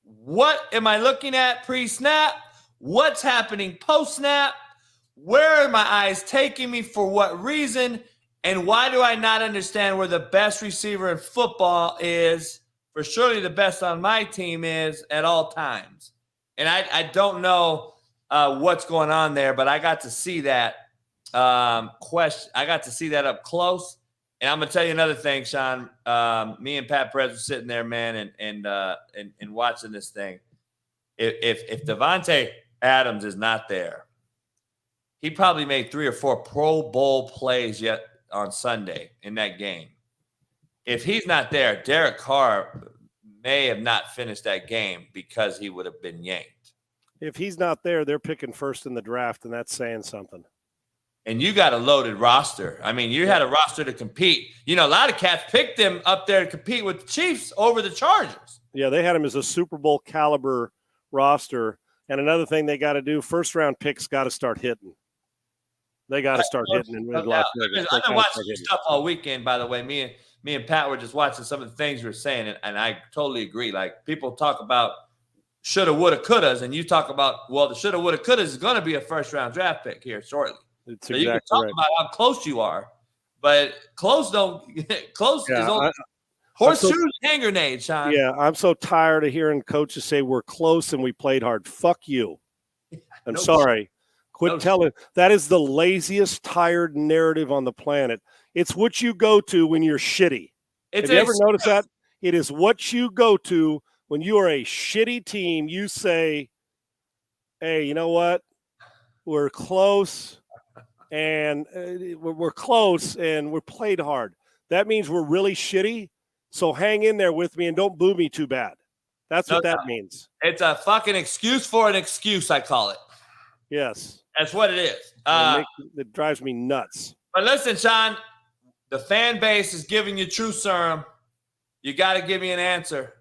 what am I looking at pre-snap? What's happening post-snap? Where are my eyes taking me, for what reason? And why do I not understand where the best receiver in football is for surely the best on my team is at all times. And I don't know what's going on there, but I got to see that question. I got to see that up close. And I'm gonna tell you another thing, Sean. Me and Pat Perez were sitting there, man, and watching this thing. If Devontae Adams is not there, he probably made 3 or 4 Pro Bowl plays yet on Sunday in that game. If he's not there, Derek Carr may have not finished that game because he would have been yanked. If he's not there, they're picking first in the draft, and that's saying something. And you got a loaded roster. I mean, you had a roster to compete. You know, a lot of cats picked them up there to compete with the Chiefs over the Chargers. Yeah, they had him as a Super Bowl caliber roster. And another thing they got to do, first-round picks got to start hitting. They got to start hitting in Las Vegas. I've been watching stuff all weekend, by the way. Me and Pat were just watching some of the things you were saying, and I totally agree. Like, people talk about shoulda, woulda, couldas, and you talk about, well, the shoulda, woulda, couldas is going to be a first-round draft pick here shortly. It's so exactly you can talk right. about how close you are, but close is only horseshoes and hand grenades, Sean. Yeah, I'm so tired of hearing coaches say we're close and we played hard. Fuck you. I'm sorry. Quit telling. That is the laziest, tired narrative on the planet. It's what you go to when you're shitty. Have you ever noticed that? It is what you go to when you are a shitty team. You say, hey, you know what? We're close. And we're close, and we're played hard. That means we're really shitty, so hang in there with me and don't boo me too bad. That's what that means. It's a fucking excuse for an excuse, I call it. Yes. That's what it is. It drives me nuts. But listen, Sean, the fan base is giving you true serum. You got to give me an answer.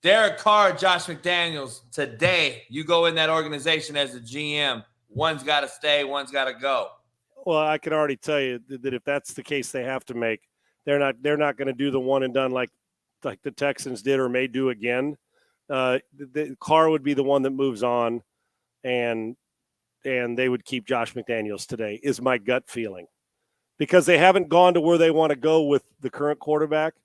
Derek Carr, Josh McDaniels, today you go in that organization as a GM. One's got to stay, one's got to go. Well, I can already tell you that if that's the case they have to make, they're not going to do the one and done like the Texans did or may do again. The Carr would be the one that moves on, and they would keep Josh McDaniels today, is my gut feeling. Because they haven't gone to where they want to go with the current quarterback.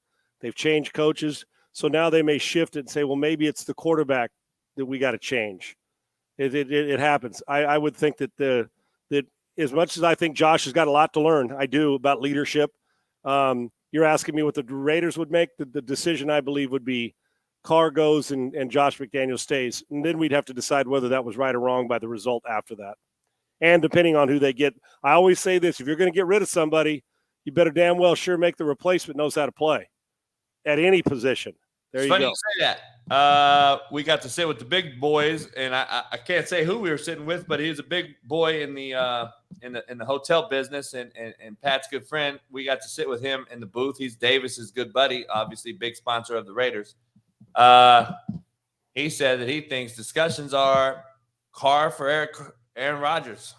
They've changed coaches. So now they may shift it and say, well, maybe it's the quarterback that we got to change. It happens. I would think that as much as I think Josh has got a lot to learn, I do, about leadership. You're asking me what the Raiders would make. The decision, I believe, would be Carr goes and Josh McDaniels stays. And then we'd have to decide whether that was right or wrong by the result after that. And depending on who they get. I always say this, if you're going to get rid of somebody, you better damn well sure make the replacement knows how to play at any position. There you go. Funny you say that. We got to sit with the big boys, and I can't say who we were sitting with, but he's a big boy in the hotel business, and Pat's good friend. We got to sit with him in the booth. He's Davis's good buddy, obviously big sponsor of the Raiders. He said that he thinks discussions are Carr for Aaron Rodgers.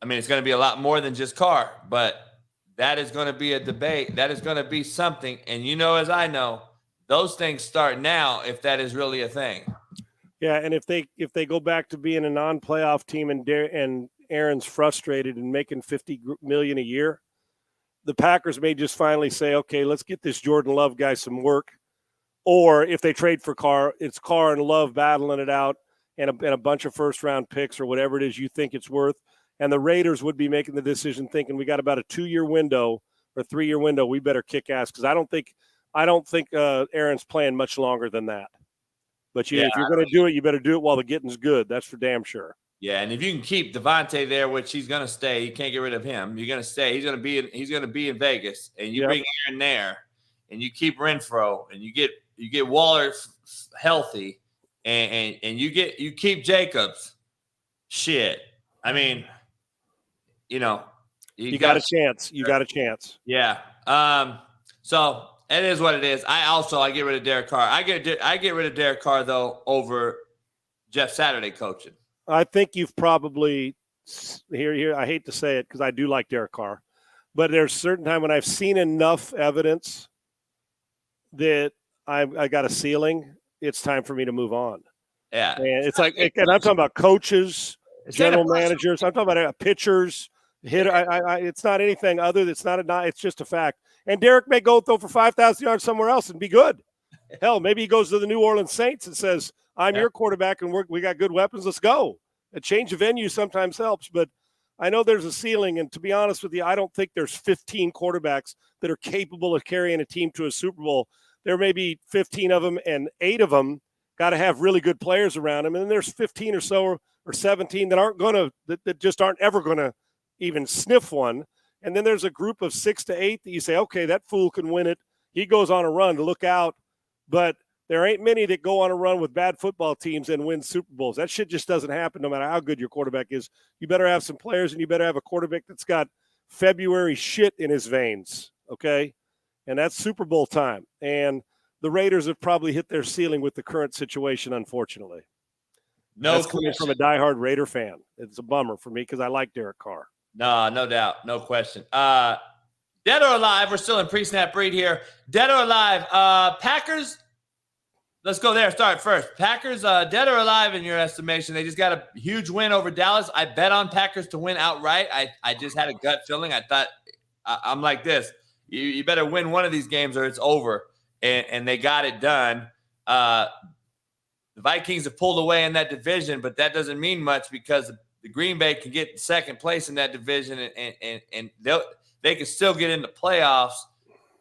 I mean, it's going to be a lot more than just Carr, but that is going to be a debate. That is going to be something. And you know, as I know, those things start now if that is really a thing. Yeah, and if they go back to being a non-playoff team and Aaron's frustrated and making $50 million a year, the Packers may just finally say, okay, let's get this Jordan Love guy some work. Or if they trade for Carr, it's Carr and Love battling it out and a bunch of first-round picks or whatever it is you think it's worth. And the Raiders would be making the decision thinking we got about a 2-year window or 3-year window. We better kick ass because I don't think Aaron's playing much longer than that. But if you're going to do it, you better do it while the getting's good. That's for damn sure. Yeah, and if you can keep Devontae there, which he's going to stay, you can't get rid of him. You're going to stay. He's going to be in Vegas, and you bring Aaron there, and you keep Renfro, and you get Waller healthy, and you keep Jacobs. Shit, I mean. You know, you got a chance. You got a chance. Yeah. So it is what it is. I get rid of Derek Carr. I get rid of Derek Carr though over Jeff Saturday coaching. I think you've probably here. I hate to say it because I do like Derek Carr, but there's a certain time when I've seen enough evidence that I got a ceiling. It's time for me to move on. Yeah. And it's like, and I'm talking about coaches, general managers. I'm talking about pitchers. It's not anything other. It's just a fact. And Derek may go throw for 5,000 yards somewhere else and be good. Hell, maybe he goes to the New Orleans Saints and says, I'm your quarterback and we got good weapons. Let's go. A change of venue sometimes helps, but I know there's a ceiling. And to be honest with you, I don't think there's 15 quarterbacks that are capable of carrying a team to a Super Bowl. There may be 15 of them, and 8 of them got to have really good players around them. And then there's 15 or so or 17 that aren't going to, that just aren't ever going to even sniff one. And then there's a group of 6 to 8 that you say, okay, that fool can win it. He goes on a run to look out. But there ain't many that go on a run with bad football teams and win Super Bowls. That shit just doesn't happen no matter how good your quarterback is. You better have some players, and you better have a quarterback that's got February shit in his veins, okay? And that's Super Bowl time. And the Raiders have probably hit their ceiling with the current situation, unfortunately. That's coming from a diehard Raider fan. It's a bummer for me because I like Derek Carr. No doubt. No question. Dead or alive, we're still in pre-snap read here. Dead or alive, Packers, let's go there. Start first. Packers, dead or alive in your estimation? They just got a huge win over Dallas. I bet on Packers to win outright. I just had a gut feeling. I thought, I'm like this. You better win one of these games or it's over. And they got it done. The Vikings have pulled away in that division, but that doesn't mean much because the Green Bay can get second place in that division, and they can still get into playoffs,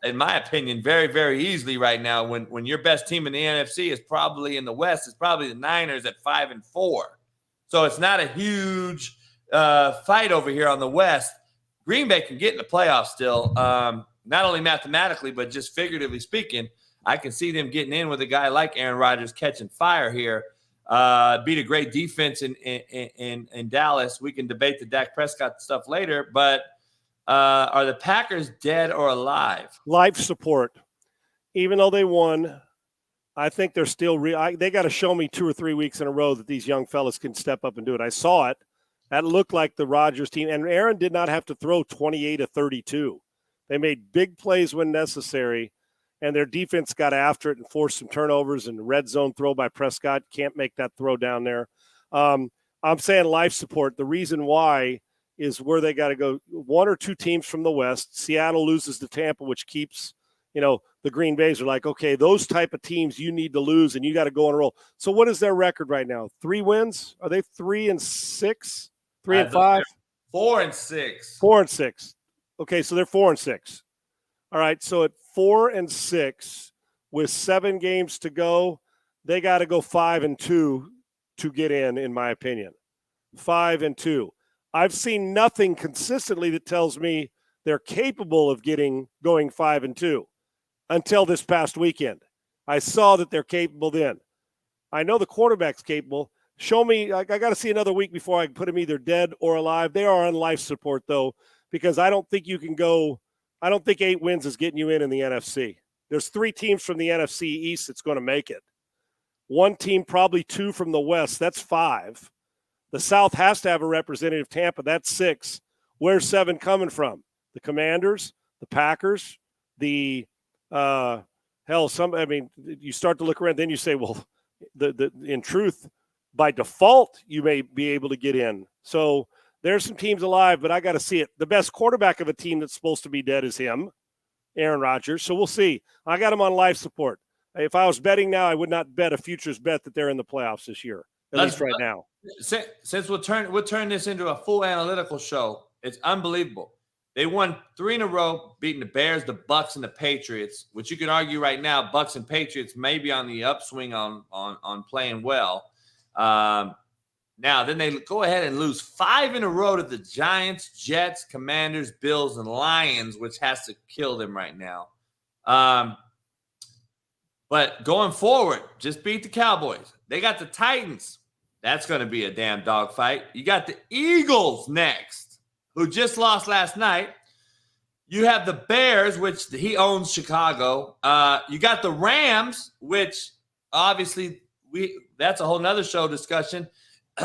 in my opinion, very, very easily right now when your best team in the NFC is probably in the West, is probably the Niners at 5-4. So it's not a huge fight over here on the West. Green Bay can get in the playoffs still, not only mathematically, but just figuratively speaking. I can see them getting in with a guy like Aaron Rodgers catching fire here. Beat a great defense in Dallas. We can debate the Dak Prescott stuff later, but are the Packers dead or alive? Life support. Even though they won, I think they're still they got to show me 2 or 3 weeks in a row that these young fellas can step up and do it. I saw it. That looked like the Rodgers team. And Aaron did not have to throw 28 of 32. They made big plays when necessary, and their defense got after it and forced some turnovers, and the red zone throw by Prescott. Can't make that throw down there. I'm saying life support. The reason why is where they got to go. 1 or 2 teams from the West. Seattle loses to Tampa, which keeps, the Green Bays are like, okay, those type of teams you need to lose, and you got to go on a roll. So what is their record right now? 3 wins? Are they 3-6? 3-5? 4-6. 4-6. Okay, so they're 4-6. All right, so at 4-6 with 7 games to go, they got to go 5-2 to get in my opinion. 5-2. I've seen nothing consistently that tells me they're capable of going 5-2 until this past weekend. I saw that they're capable then. I know the quarterback's capable. Show me, I got to see another week before I can put them either dead or alive. They are on life support, though, because I don't think you can go. I don't think 8 wins is getting you in the NFC. There's 3 teams from the NFC East that's going to make it. 1 team, probably 2 from the West. That's 5. The South has to have a representative. Tampa, that's 6. Where's 7 coming from? The Commanders, the Packers, you start to look around, then you say, well, in truth, by default, you may be able to get in. So there's some teams alive, but I got to see it. The best quarterback of a team that's supposed to be dead is him, Aaron Rodgers. So we'll see. I got him on life support. If I was betting now, I would not bet a futures bet that they're in the playoffs this year, at least right now. Since we'll turn this into a full analytical show, it's unbelievable. They won 3 in a row, beating the Bears, the Bucs, and the Patriots, which you can argue right now, Bucs and Patriots may be on the upswing on playing well. Now, then they go ahead and lose 5 in a row to the Giants, Jets, Commanders, Bills, and Lions, which has to kill them right now. But going forward, just beat the Cowboys. They got the Titans. That's going to be a damn dogfight. You got the Eagles next, who just lost last night. You have the Bears, which he owns Chicago. You got the Rams, which obviously that's a whole nother show discussion.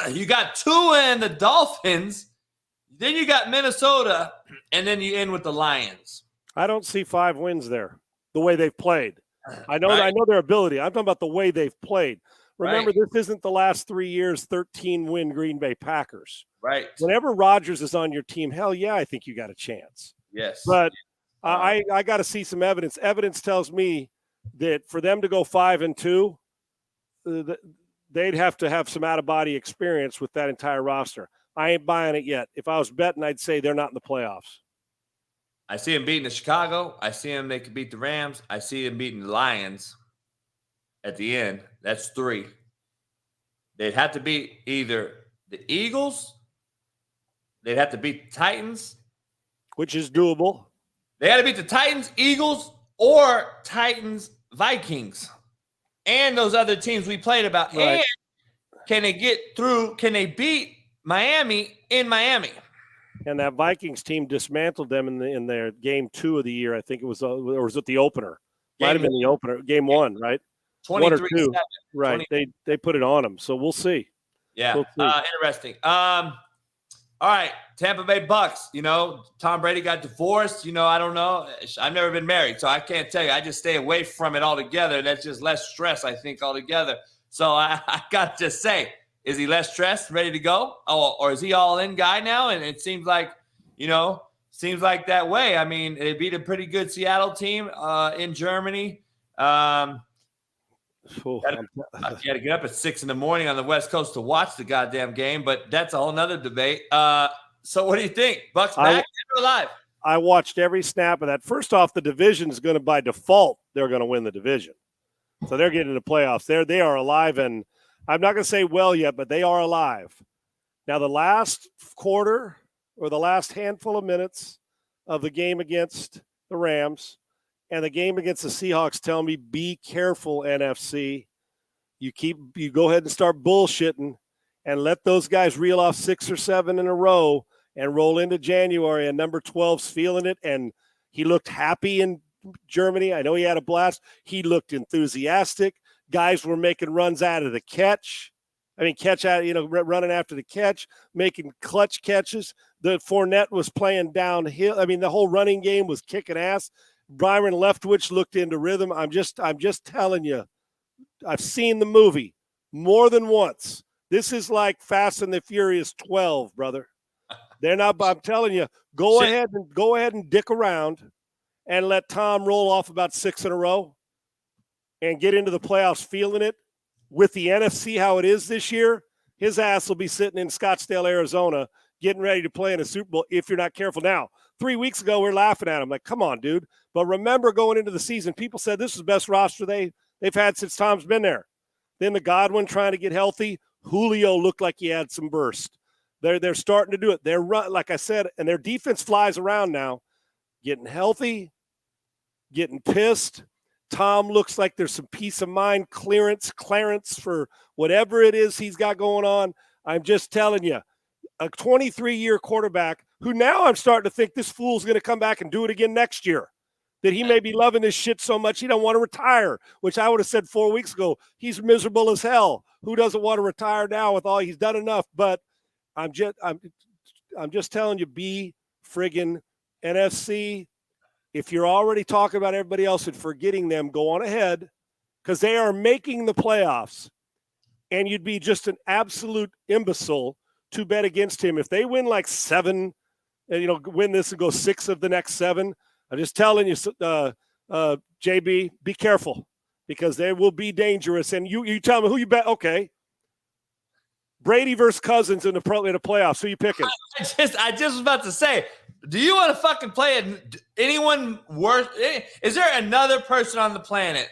You got Tua and the Dolphins. Then you got Minnesota, and then you end with the Lions. I don't see 5 wins there, the way they've played. I know their ability. I'm talking about the way they've played. Remember, This isn't the last 3 years, 13-win Green Bay Packers. Right. Whenever Rodgers is on your team, hell yeah, I think you got a chance. Yes. But I got to see some evidence. Evidence tells me that for them to go 5-2, they'd have to have some out-of-body experience with that entire roster. I ain't buying it yet. If I was betting, I'd say they're not in the playoffs. I see them beating the Chicago. I see them. They could beat the Rams. I see them beating the Lions at the end. That's 3. They'd have to beat either the Eagles. They'd have to beat the Titans. Which is doable. They got to beat the Titans, Eagles, or Titans, Vikings. And those other teams we played about. Right. And can they get through? Can they beat Miami in Miami? And that Vikings team dismantled them in their game 2 of the year. I think it was, or was it the opener? Might have been the opener. Game 1, right? 1 or 2. Right. They put it on them. So we'll see. Yeah. We'll see. Interesting. All right. Tampa Bay Bucs. You know, Tom Brady got divorced. You know, I don't know. I've never been married, so I can't tell you. I just stay away from it altogether. That's just less stress, I think, altogether. So I got to say, is he less stressed, ready to go? Oh, or is he all in guy now? And it seems like, seems like that way. I mean, they beat a pretty good Seattle team in Germany. You got to get up at 6 a.m. on the West Coast to watch the goddamn game, but that's a whole nother debate. So what do you think? Bucs back or alive? I watched every snap of that. First off, the division is going to, by default, they're going to win the division. So they're getting to the playoffs. They are alive, and I'm not going to say well yet, but they are alive. Now, the last quarter or the last handful of minutes of the game against the Rams and the game against the Seahawks tell me, be careful, NFC. You go ahead and start bullshitting and let those guys reel off 6 or 7 in a row and roll into January, and number 12's feeling it, and he looked happy in Germany. I know he had a blast. He looked enthusiastic. Guys were making runs out of the catch. Running after the catch, making clutch catches. The Fournette was playing downhill. I mean, the whole running game was kicking ass. Byron Leftwich looked into rhythm. I'm just telling you, I've seen the movie more than once. This is like Fast and the Furious 12, brother. They're not. I'm telling you, go ahead and dick around and let Tom roll off about 6 in a row and get into the playoffs feeling it. With the NFC how it is this year, his ass will be sitting in Scottsdale, Arizona, getting ready to play in a Super Bowl if you're not careful. Now, 3 weeks ago, we're laughing at him like, come on, dude. But remember, going into the season, people said this is the best roster they've had since Tom's been there. Then the Godwin trying to get healthy. Julio looked like he had some burst. They're starting to do it. They're like I said, and their defense flies around now, getting healthy, getting pissed. Tom looks like there's some peace of mind clearance for whatever it is he's got going on. I'm just telling you, a 23-year quarterback who now I'm starting to think this fool's going to come back and do it again next year. That he may be loving this shit so much he don't want to retire, which I would have said 4 weeks ago. He's miserable as hell. Who doesn't want to retire now with all he's done enough? But I'm just telling you, be friggin' NFC. If you're already talking about everybody else and forgetting them, go on ahead because they are making the playoffs. And you'd be just an absolute imbecile to bet against him. If they win like 7 and, win this and go 6 of the next 7, I'm just telling you, JB, be careful because they will be dangerous. And you tell me who you bet. Okay. Brady versus Cousins in the playoffs. Who you picking? I just was about to say, do you want to fucking play anyone worse? Is there another person on the planet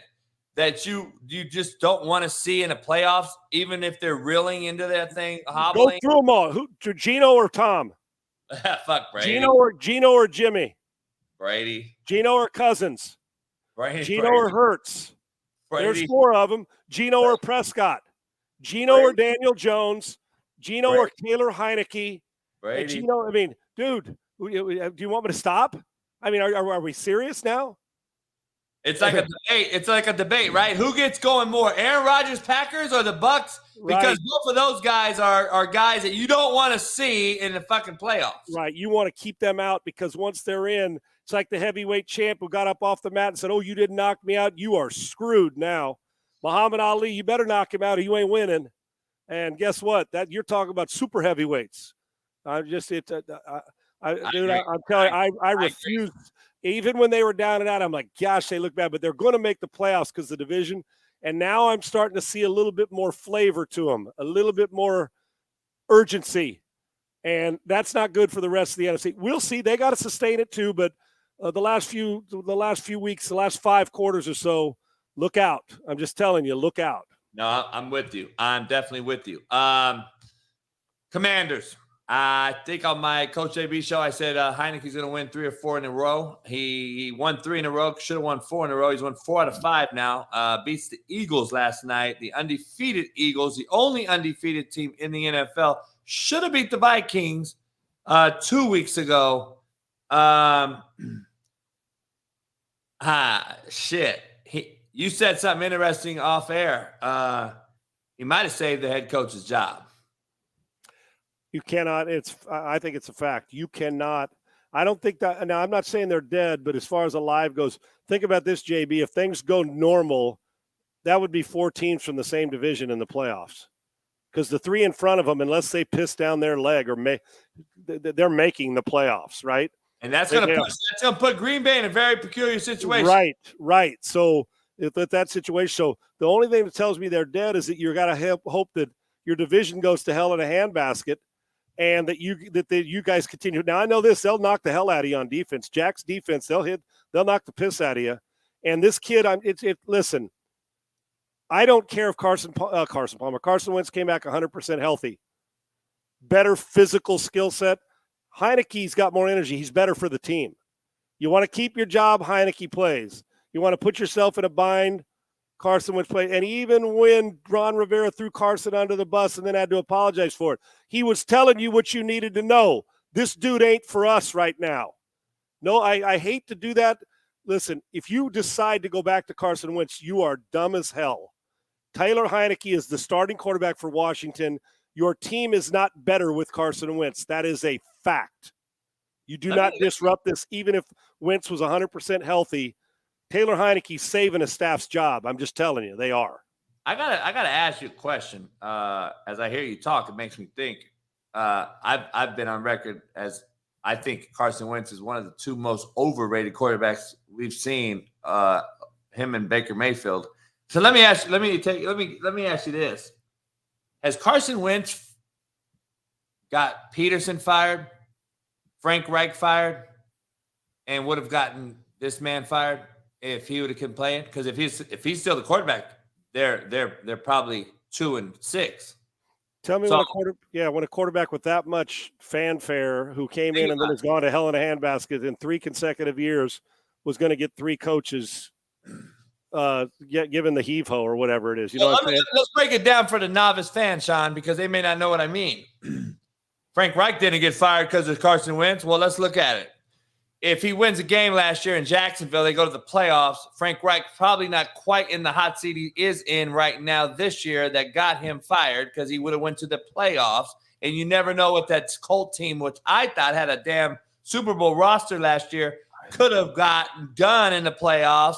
that you just don't want to see in the playoffs, even if they're reeling into that thing, hobbling? Go through them all. Who, Geno or Tom? Fuck Brady. Geno or Jimmy? Brady. Geno or Cousins? Brady. Geno or Hurts? Brady. There's 4 of them. Geno or Prescott? Geno or Daniel Jones? Geno or Taylor Heineke? Brady. Geno, I mean, dude, do you want me to stop? I mean, are we serious now? It's like a debate. It's like a debate, right? Who gets going more, Aaron Rodgers, Packers, or the Bucs? Because both of those guys are guys that you don't want to see in the fucking playoffs. Right. You want to keep them out because once they're in, it's like the heavyweight champ who got up off the mat and said, oh, you didn't knock me out. You are screwed now. Muhammad Ali, you better knock him out or you ain't winning. And guess what? That you're talking about super heavyweights. I'm telling you, I refuse. Even when they were down and out, I'm like, gosh, they look bad, but they're going to make the playoffs because of the division. And now I'm starting to see a little bit more flavor to them, a little bit more urgency. And that's not good for the rest of the NFC. We'll see. They got to sustain it too, but the last few weeks, the last 5 quarters or so, look out. I'm just telling you, look out. No, I'm with you. I'm definitely with you. Commanders. I think on my Coach AB show, I said Heineke's going to win 3 or 4 in a row. He won 3 in a row. Should have won 4 in a row. He's won 4 out of 5 now. Beats the Eagles last night. The undefeated Eagles, the only undefeated team in the NFL, should have beat the Vikings 2 weeks ago. Shit. You said something interesting off air. He might have saved the head coach's job. You cannot. I think it's a fact. You cannot. I don't think that. Now, I'm not saying they're dead, but as far as alive goes, think about this, JB. If things go normal, that would be 4 teams from the same division in the playoffs. Because the 3 in front of them, unless they piss down their leg, they're making the playoffs, right? And that's going to put Green Bay in a very peculiar situation. Right. So if that situation, so the only thing that tells me they're dead is that you got to hope that your division goes to hell in a handbasket, and that you guys continue. Now I know this; they'll knock the hell out of you on defense. Jack's defense, they'll knock the piss out of you. And this kid, listen. I don't care if Carson Wentz came back 100% healthy. Better physical skill set. Heineke's got more energy. He's better for the team. You want to keep your job, Heineke plays. You want to put yourself in a bind, Carson Wentz plays. And even when Ron Rivera threw Carson under the bus and then had to apologize for it, he was telling you what you needed to know. This dude ain't for us right now. No, I hate to do that. Listen, if you decide to go back to Carson Wentz, you are dumb as hell. Taylor Heineke is the starting quarterback for Washington. Your team is not better with Carson Wentz. That is a fact. You do not disrupt this, even if Wentz was 100% healthy. Taylor Heineke's saving a staff's job. I'm just telling you, they are. I gotta ask you a question. As I hear you talk, it makes me think. I've been on record as I think Carson Wentz is one of the 2 most overrated quarterbacks we've seen. Him and Baker Mayfield. So let me ask you this: has Carson Wentz got Peterson fired, Frank Reich fired, and would have gotten this man fired if he would have been playing? Because if he's still the quarterback, they're probably 2-6. Tell me when a quarterback with that much fanfare who came in and then has gone to hell in a handbasket in 3 consecutive years was going to get 3 coaches. Given the heave-ho or whatever it is. You know what I'm saying? Let's break it down for the novice fan, Sean, because they may not know what I mean. Frank Reich didn't get fired because of Carson Wentz. Well, let's look at it. If he wins a game last year in Jacksonville, they go to the playoffs. Frank Reich probably not quite in the hot seat he is in right now this year that got him fired because he would have went to the playoffs. And you never know what that Colt team, which I thought had a damn Super Bowl roster last year, could have gotten done in the playoffs.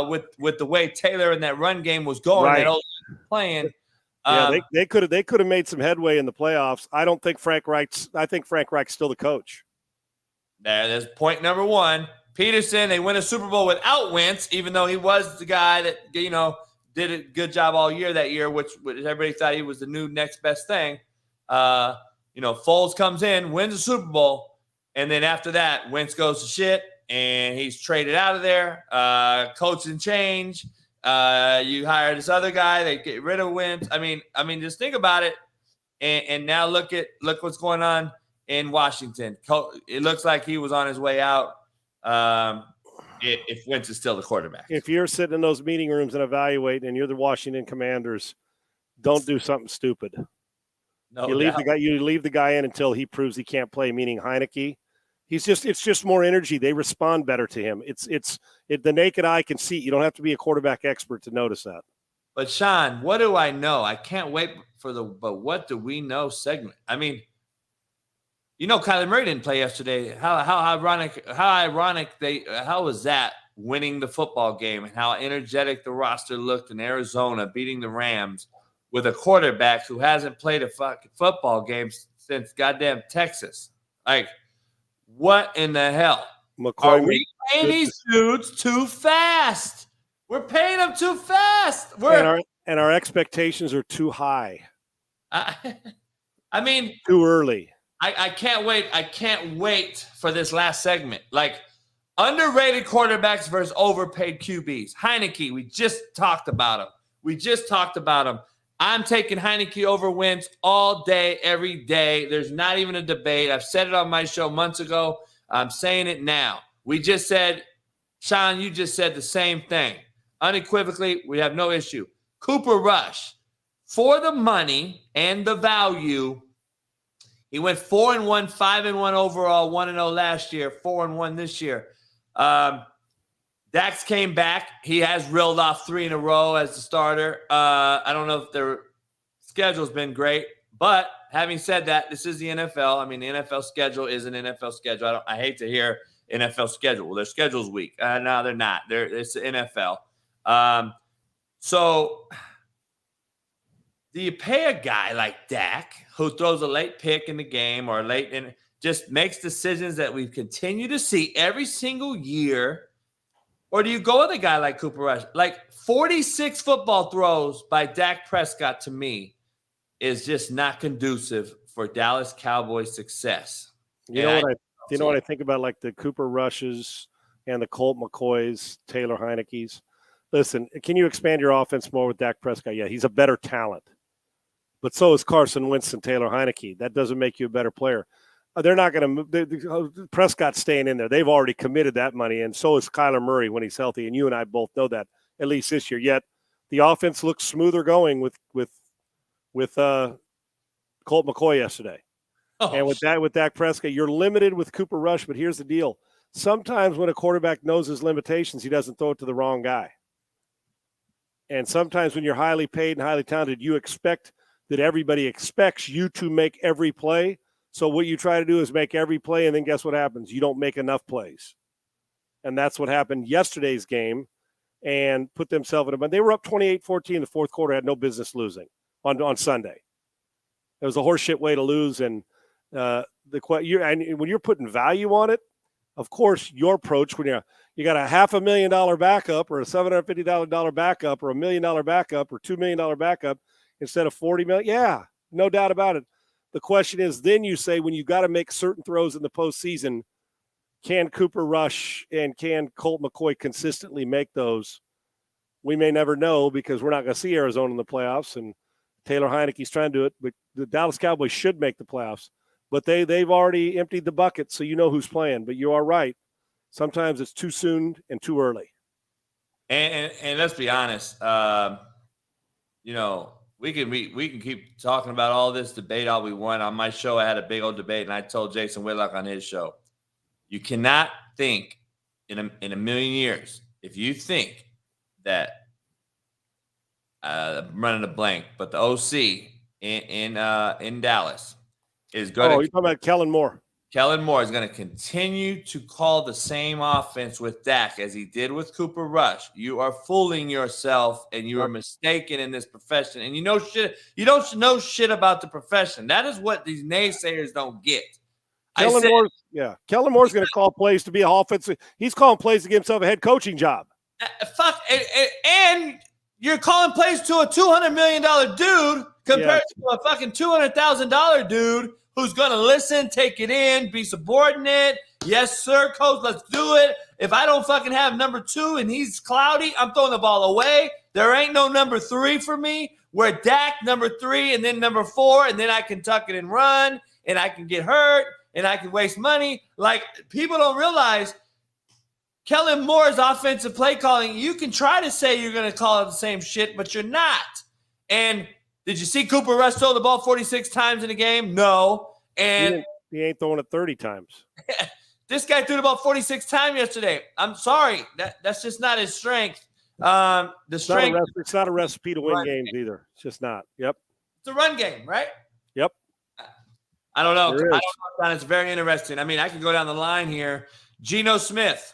With the way Taylor and that run game was going, right. That playing, they could have made some headway in the playoffs. I think Frank Reich's still the coach. There's point number 1. Peterson, they win a Super Bowl without Wentz, even though he was the guy that did a good job all year that year, which everybody thought he was the new next best thing. Foles comes in, wins a Super Bowl, and then after that, Wentz goes to shit. And he's traded out of there. Coaching change. You hire this other guy. They get rid of Wentz. I mean, just think about it. And now look what's going on in Washington. It looks like he was on his way out. If Wentz is still the quarterback. If you're sitting in those meeting rooms and evaluating, and you're the Washington Commanders, don't do something stupid. No, you leave the guy in until he proves he can't play. Meaning Heineke. It's just more energy. They respond better to him. The naked eye can see. You don't have to be a quarterback expert to notice that. But Sean, what do I know? I can't wait for but what do we know segment. I mean, Kyler Murray didn't play yesterday. How ironic how was that winning the football game and how energetic the roster looked in Arizona, beating the Rams with a quarterback who hasn't played a fucking football game since goddamn Texas. Like, what in the hell? Are paying these dudes too fast. We're paying them too fast. And our expectations are too high. I mean, too early. I can't wait. I can't wait for this last segment. Like, underrated quarterbacks versus overpaid QBs. Heineke, we just talked about him. I'm taking Heineke over Wentz all day, every day. There's not even a debate. I've said it on my show months ago. I'm saying it now. We just said, Sean, you just said the same thing. Unequivocally, we have no issue. Cooper Rush, for the money and the value, he went 4-1, 5-1 overall, 1-0 last year, 4-1 this year. Dax came back. He has reeled off 3 in a row as the starter. I don't know if their schedule's been great, but having said that, this is the NFL. I mean, the NFL schedule is an NFL schedule. I hate to hear NFL schedule. Well, their schedule's weak. No, they're not. It's the NFL. So do you pay a guy like Dak who throws a late pick in the game or late in just makes decisions that we continue to see every single year? Or do you go with a guy like Cooper Rush? Like 46 football throws by Dak Prescott to me is just not conducive for Dallas Cowboys success. You know what I think about, like the Cooper Rushes and the Colt McCoys, Taylor Heineke's? Listen, can you expand your offense more with Dak Prescott? Yeah, he's a better talent. But so is Carson Wentz and Taylor Heineke. That doesn't make you a better player. They're not going to move. Prescott's staying in there. They've already committed that money, and so is Kyler Murray when he's healthy. And you and I both know that, at least this year. Yet the offense looks smoother going with Colt McCoy yesterday. And with Dak Prescott, you're limited with Cooper Rush. But here's the deal: sometimes when a quarterback knows his limitations, he doesn't throw it to the wrong guy. And sometimes when you're highly paid and highly talented, you expect that everybody expects you to make every play. So what you try to do is make every play, and then guess what happens? You don't make enough plays. And that's what happened yesterday's game and put themselves in a – they were up 28-14 in the fourth quarter, had no business losing on Sunday. It was a horseshit way to lose. And when you're putting value on it, of course, your approach when you got a $500,000 backup or a $750,000 backup or $1 million backup or $2 million backup instead of $40 million, yeah, no doubt about it. The question is, then you say when you got to make certain throws in the postseason, can Cooper Rush and can Colt McCoy consistently make those? We may never know because we're not going to see Arizona in the playoffs, and Taylor Heineke's trying to do it. But the Dallas Cowboys should make the playoffs. But they've already emptied the bucket, so you know who's playing. But you are right. Sometimes it's too soon and too early. And let's be honest, we can keep talking about all this debate all we want. On my show, I had a big old debate, and I told Jason Whitlock on his show, you cannot think in a million years, if you think that I'm running a blank, but the OC in Dallas is going to – you're talking about Kellen Moore. Kellen Moore is going to continue to call the same offense with Dak as he did with Cooper Rush. You are fooling yourself, and you are mistaken in this profession. And you know shit. You don't know shit about the profession. That is what these naysayers don't get. Kellen Moore's going to call plays to be an offensive. He's calling plays to give himself a head coaching job. And you're calling plays to a $200 million dude compared to a fucking $200,000 dude who's going to listen, take it in, be subordinate. Yes, sir, coach, let's do it. If I don't fucking have number 2 and he's cloudy, I'm throwing the ball away. There ain't no number 3 for me. We're Dak, number 3, and then number 4, and then I can tuck it and run, and I can get hurt, and I can waste money. Like, people don't realize Kellen Moore's offensive play calling, you can try to say you're going to call it the same shit, but you're not. And did you see Cooper Rush throw the ball 46 times in a game? No. And he ain't throwing it 30 times. This guy threw the ball 46 times yesterday. I'm sorry. That's just not his strength. It's not a recipe to win games either. It's just not. Yep. It's a run game, right? Yep. I don't know. It's very interesting. I mean, I can go down the line here. Geno Smith.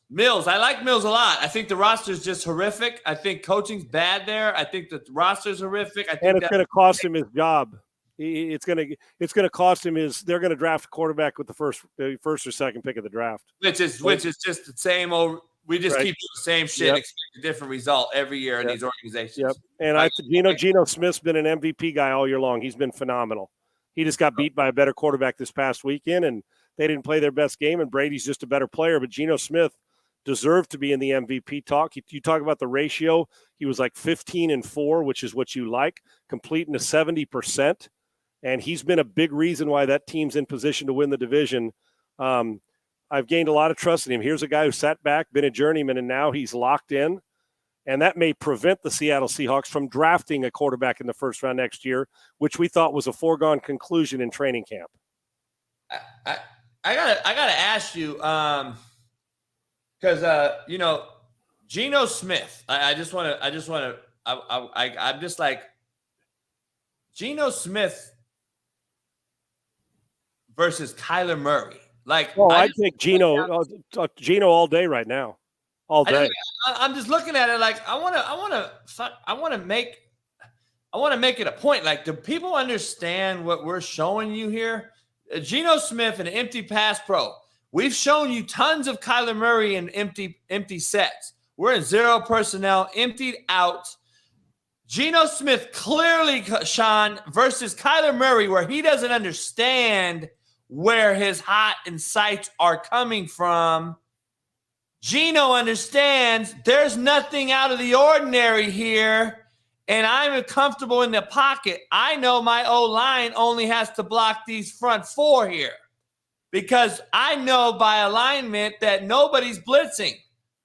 Mills. I like Mills a lot. I think the roster is just horrific. I think coaching's bad there. I think the roster's horrific. And it's going to cost him his job. It's gonna cost him they're gonna draft a quarterback with the first or second pick of the draft. Which is just the same old. We just keep doing the same shit, Yep. expect a different result every year in these organizations. Yep. And Geno Smith's been an MVP guy all year long. He's been phenomenal. He just got beat by a better quarterback this past weekend, and they didn't play their best game, and Brady's just a better player. But Geno Smith deserved to be in the MVP talk. You talk about the ratio. He was like 15-4, which is what you like, completing to 70%. And he's been a big reason why that team's in position to win the division. I've gained a lot of trust in him. Here's a guy who sat back, been a journeyman, and now he's locked in. And that may prevent the Seattle Seahawks from drafting a quarterback in the first round next year, which we thought was a foregone conclusion in training camp. I gotta ask you, because Geno Smith. I'm just like Geno Smith versus Kyler Murray. Like, I'd take Geno all day right now, all day. I'm just looking at it like I want to make it a point. Like, do people understand what we're showing you here? Geno Smith, an empty pass pro. We've shown you tons of Kyler Murray in empty sets. We're in zero personnel, emptied out. Geno Smith clearly, Sean, versus Kyler Murray, where he doesn't understand where his hot and sights are coming from. Geno understands there's nothing out of the ordinary here, and I'm comfortable in the pocket. I know my O-line only has to block these front four here because I know by alignment that nobody's blitzing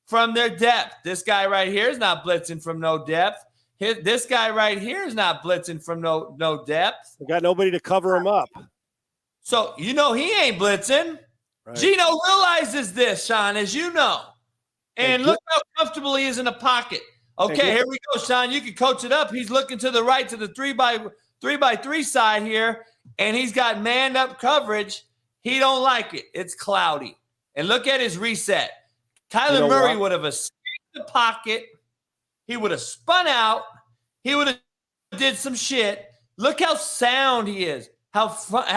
from their depth. This guy right here is not blitzing from no depth. This guy right here is not blitzing from no depth. We got nobody to cover him up. So, he ain't blitzing. Right. Geno realizes this, Sean, as you know. And look how comfortable he is in the pocket. Okay, here we go, Sean. You can coach it up. He's looking to the right to the 3x3 side here, and he's got manned up coverage. He don't like it. It's cloudy. And look at his reset. Kyler Murray would have escaped the pocket. He would have spun out. He would have did some shit. Look how sound he is. How sound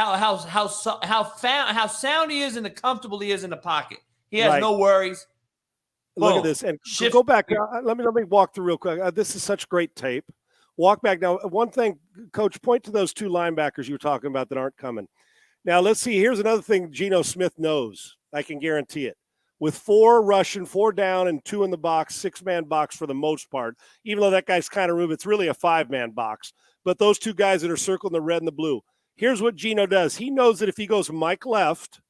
he is and how comfortable he is in the pocket. He has no worries. Look at this. And go back. Let me walk through real quick. This is such great tape. Walk back now. One thing, Coach, point to those two linebackers you were talking about that aren't coming. Now, let's see. Here's another thing Geno Smith knows. I can guarantee it. With 4 rushing, 4 down, and 2 in the box, 6-man box for the most part, even though that guy's kind of room, it's really a 5-man box. But those 2 guys that are circled in the red and the blue. Here's what Geno does. He knows that if he goes Mike left,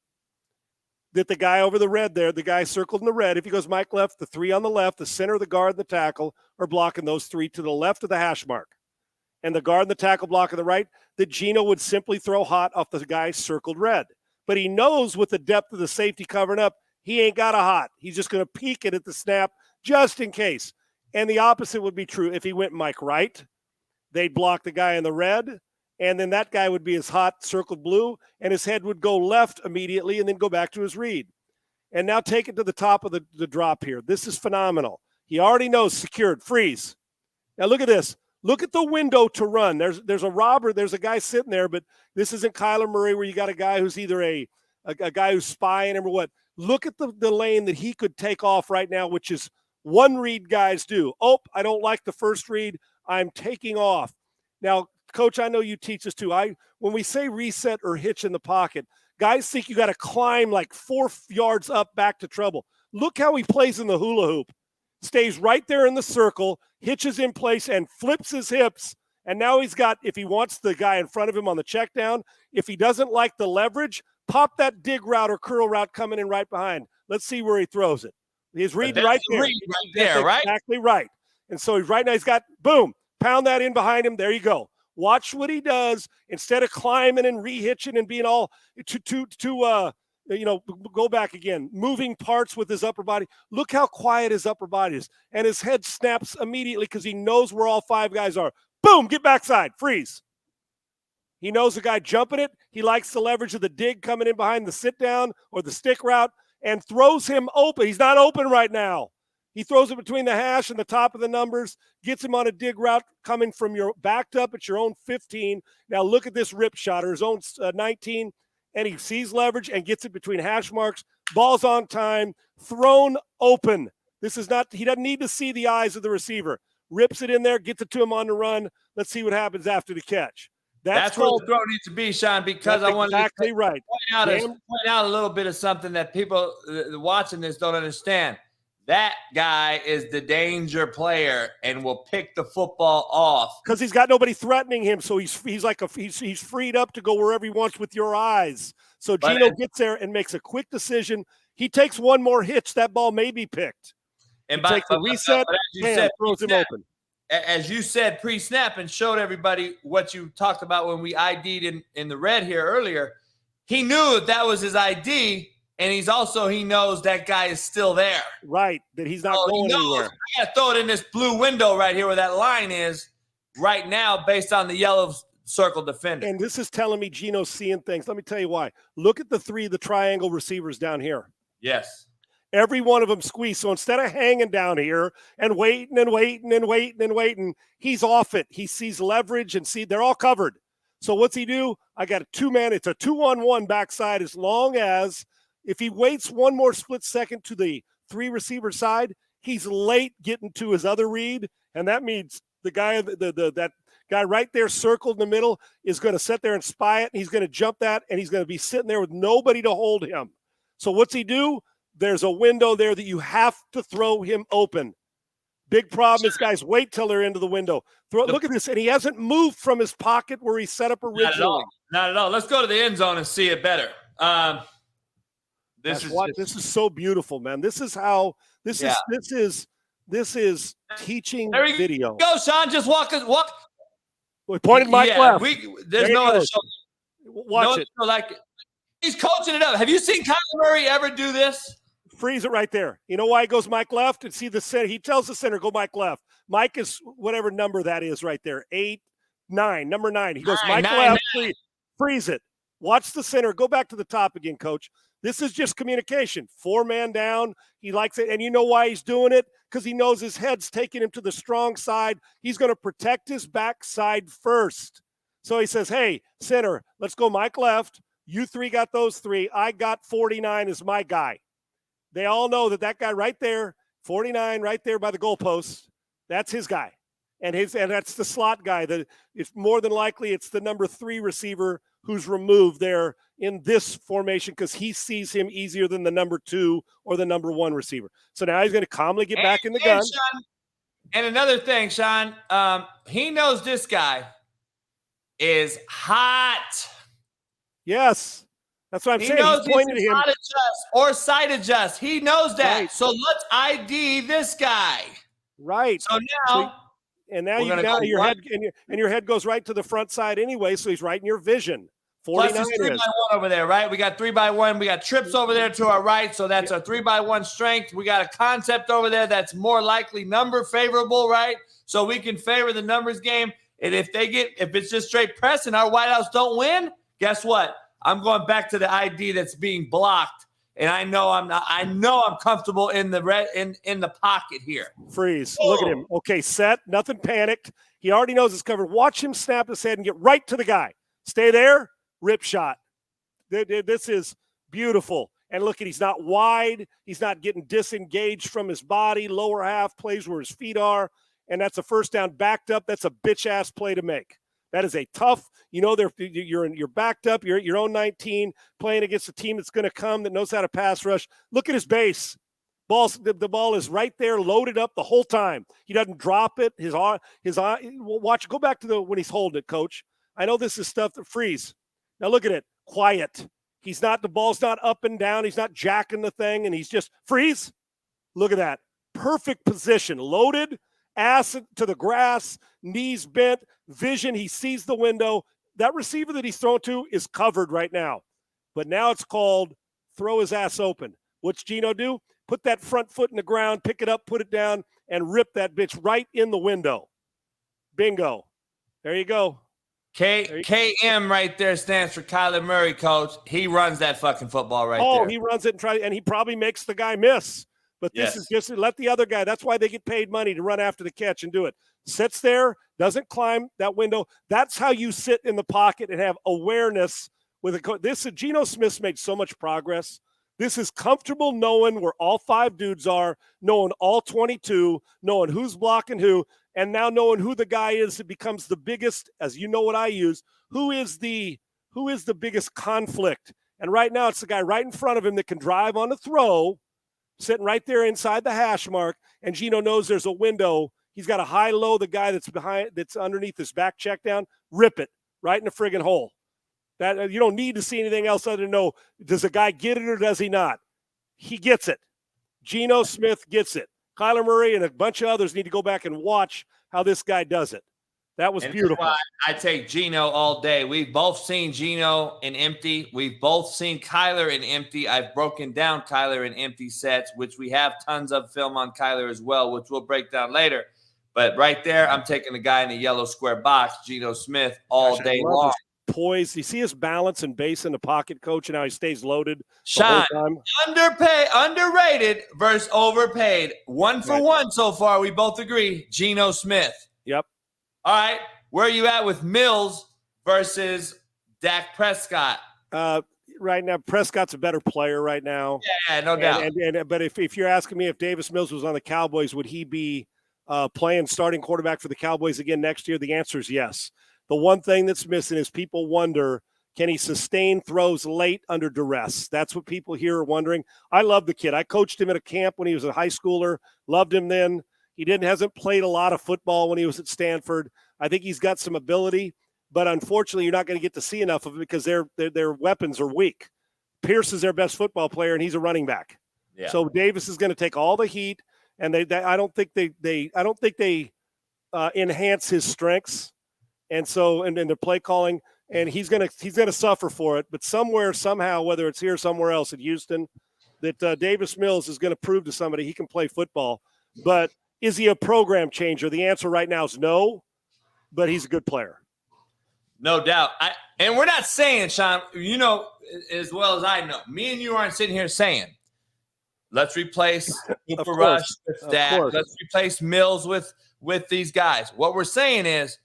that the guy over the red there, the guy circled in the red, if he goes Mike left, the 3 on the left, the center of the guard and the tackle are blocking those 3 to the left of the hash mark. And the guard and the tackle block on the right, that Geno would simply throw hot off the guy circled red. But he knows with the depth of the safety covering up, he ain't got a hot. He's just going to peek it at the snap just in case. And the opposite would be true. If he went Mike right, they'd block the guy in the red, and then that guy would be his hot circled blue, and his head would go left immediately and then go back to his read. And now take it to the top of the drop here. This is phenomenal. He already knows secured, freeze. Now look at this. Look at the window to run. There's a robber. There's a guy sitting there, but this isn't Kyler Murray where you got a guy who's either a guy who's spying him or what. Look at the lane that he could take off right now, which is one read guys do. Oh, I don't like the first read. I'm taking off. Now, Coach, I know you teach us too. When we say reset or hitch in the pocket, guys think you got to climb like 4 yards up back to trouble. Look how he plays in the hula hoop. Stays right there in the circle, hitches in place, and flips his hips. And now he's got, if he wants the guy in front of him on the check down, if he doesn't like the leverage, pop that dig route or curl route coming in right behind. Let's see where he throws it. He's reading right there. Right? Exactly right. And so right now he's got, boom, pound that in behind him. There you go. Watch what he does instead of climbing and rehitching and being all go back again, moving parts with his upper body. Look how quiet his upper body is. And his head snaps immediately because he knows where all 5 guys are. Boom, get backside, freeze. He knows the guy jumping it. He likes the leverage of the dig coming in behind the sit down or the stick route and throws him open. He's not open right now. He throws it between the hash and the top of the numbers, gets him on a dig route coming from your backed up at your own 15. Now look at this rip shot, or his own 19, and he sees leverage and gets it between hash marks. Ball's on time, thrown open. This is not, he doesn't need to see the eyes of the receiver. Rips it in there, gets it to him on the run. Let's see what happens after the catch. That's where the throw needs to be, Sean, because I want to point out a little bit of something that people watching this don't understand. That guy is the danger player and will pick the football off because he's got nobody threatening him. So he's freed up to go wherever he wants with your eyes. So Geno gets there and makes a quick decision. He takes one more hitch. That ball may be picked. And takes a reset, throws him open. As you said pre-snap and showed everybody what you talked about when we ID'd in the red here earlier, he knew that was his ID. And he knows that guy is still there. Right, that he's not going anywhere. I got to throw it in this blue window right here where that line is right now based on the yellow circle defender. And this is telling me Geno's seeing things. Let me tell you why. Look at the triangle receivers down here. Yes. Every one of them squeeze. So instead of hanging down here and waiting, he's off it. He sees leverage and they're all covered. So what's he do? I got a two-man. It's a 2-on-1 backside as long as if he waits one more split second to the three receiver side, he's late getting to his other read, and that means the guy, that guy right there circled in the middle is going to sit there and spy it, and he's going to jump that, and he's going to be sitting there with nobody to hold him. So what's he do? There's a window there that you have to throw him open. Big problem is guys wait till they're into the window. Look at this, and he hasn't moved from his pocket where he set up originally. Not at all. Let's go to the end zone and see it better. This is so beautiful, man. This is teaching there we video. Go, Sean. Just walk. We pointed Mike left. There's no other show. Watch it. Like it. He's coaching it up. Have you seen Kyler Murray ever do this? Freeze it right there. You know why he goes Mike left? And see the center. He tells the center, go Mike left. Mike is whatever number that is right there. 8, 9, number 9. He goes Mike left. Freeze it. Watch the center. Go back to the top again, coach. This is just communication. 4-man down. He likes it. And you know why he's doing it? Because he knows his head's taking him to the strong side. He's going to protect his backside first. So he says, hey, center, let's go Mike left. You three got those three. I got 49 as my guy. They all know that guy right there, 49 right there by the goalpost, that's his guy. And that's the slot guy. It's more than likely it's the number 3 receiver who's removed there in this formation because he sees him easier than the number 2 or the number 1 receiver. So now he's going to calmly get back in the gun. Sean, and another thing, Sean, he knows this guy is hot. Yes. That's what I'm saying. Knows he's pointing to him. Adjust or side adjust. He knows that. Right. So let's ID this guy. Right. So now your head goes right to the front side anyway, so he's right in your vision. 49 plus 3x1 over there, right? We got 3x1. We got trips over there to our right, so that's a 3x1 strength. We got a concept over there that's more likely number favorable, right? So we can favor the numbers game. And if it's just straight press and our wideouts don't win, guess what? I'm going back to the ID that's being blocked, and I know I'm comfortable in the red in the pocket here. Freeze. Oh. Look at him. Okay, set. Nothing panicked. He already knows it's covered. Watch him snap his head and get right to the guy. Stay there. Rip shot. This is beautiful. And look, he's not wide. He's not getting disengaged from his body. Lower half plays where his feet are, and that's a first down backed up. That's a bitch-ass play to make. That is a tough, you're backed up. You're at your own 19 playing against a team that's going to come that knows how to pass rush. Look at his base. The ball is right there, loaded up the whole time. He doesn't drop it. His eye. Watch. Go back to when he's holding it, coach. I know this is stuff that freeze. Now look at it. Quiet. The ball's not up and down. He's not jacking the thing, and he's just freeze. Look at that. Perfect position. Loaded. Ass to the grass, knees bent, vision. He sees the window. That receiver that he's thrown to is covered right now. But now it's called throw his ass open. What's Geno do? Put that front foot in the ground, pick it up, put it down, and rip that bitch right in the window. Bingo. There you go. KM right there stands for Kyler Murray, coach. He runs that fucking football right there. Oh, he runs it and he probably makes the guy miss. But this is just let the other guy. That's why they get paid money to run after the catch and do it. Sits there, doesn't climb that window. That's how you sit in the pocket and have awareness with a this. Geno Smith's made so much progress. This is comfortable knowing where all 5 dudes are, knowing all 22, knowing who's blocking who, and now knowing who the guy is that becomes the biggest, as you know what I use, who is the biggest conflict. And right now it's the guy right in front of him that can drive on the throw, sitting right there inside the hash mark, and Geno knows there's a window. He's got a high-low, the guy that's underneath this back check down, rip it right in the friggin' hole. That you don't need to see anything else other than know, does the guy get it or does he not? He gets it. Geno Smith gets it. Kyler Murray and a bunch of others need to go back and watch how this guy does it. That was beautiful. I take Geno all day. We've both seen Geno in empty. We've both seen Kyler in empty. I've broken down Kyler in empty sets, which we have tons of film on Kyler as well, which we'll break down later. But right there, I'm taking the guy in the yellow square box, Geno Smith, all day long. Poise. You see his balance and base in the pocket, coach, and how he stays loaded. Sean, underrated versus overpaid. 1 for 1 so far. We both agree. Geno Smith. Yep. All right. Where are you at with Mills versus Dak Prescott? Right now, Prescott's a better player right now. Yeah, no doubt. But if you're asking me if Davis Mills was on the Cowboys, would he be playing starting quarterback for the Cowboys again next year? The answer is yes. The one thing that's missing is people wonder, can he sustain throws late under duress? That's what people here are wondering. I love the kid. I coached him at a camp when he was a high schooler. Loved him then. He hasn't played a lot of football when he was at Stanford. I think he's got some ability, but unfortunately, you're not going to get to see enough of it because their weapons are weak. Pierce is their best football player, and he's a running back. Yeah. So Davis is going to take all the heat, and I don't think they enhance his strengths, and so and the play calling, and he's gonna suffer for it. But somewhere, somehow, whether it's here or somewhere else at Houston, that Davis Mills is going to prove to somebody he can play football. But is he a program changer? The answer right now is no, but he's a good player. No doubt. And we're not saying, Sean, you know as well as I know, me and you aren't sitting here saying, let's replace Cooper Rush with Dak. Let's replace Mills with these guys. What we're saying is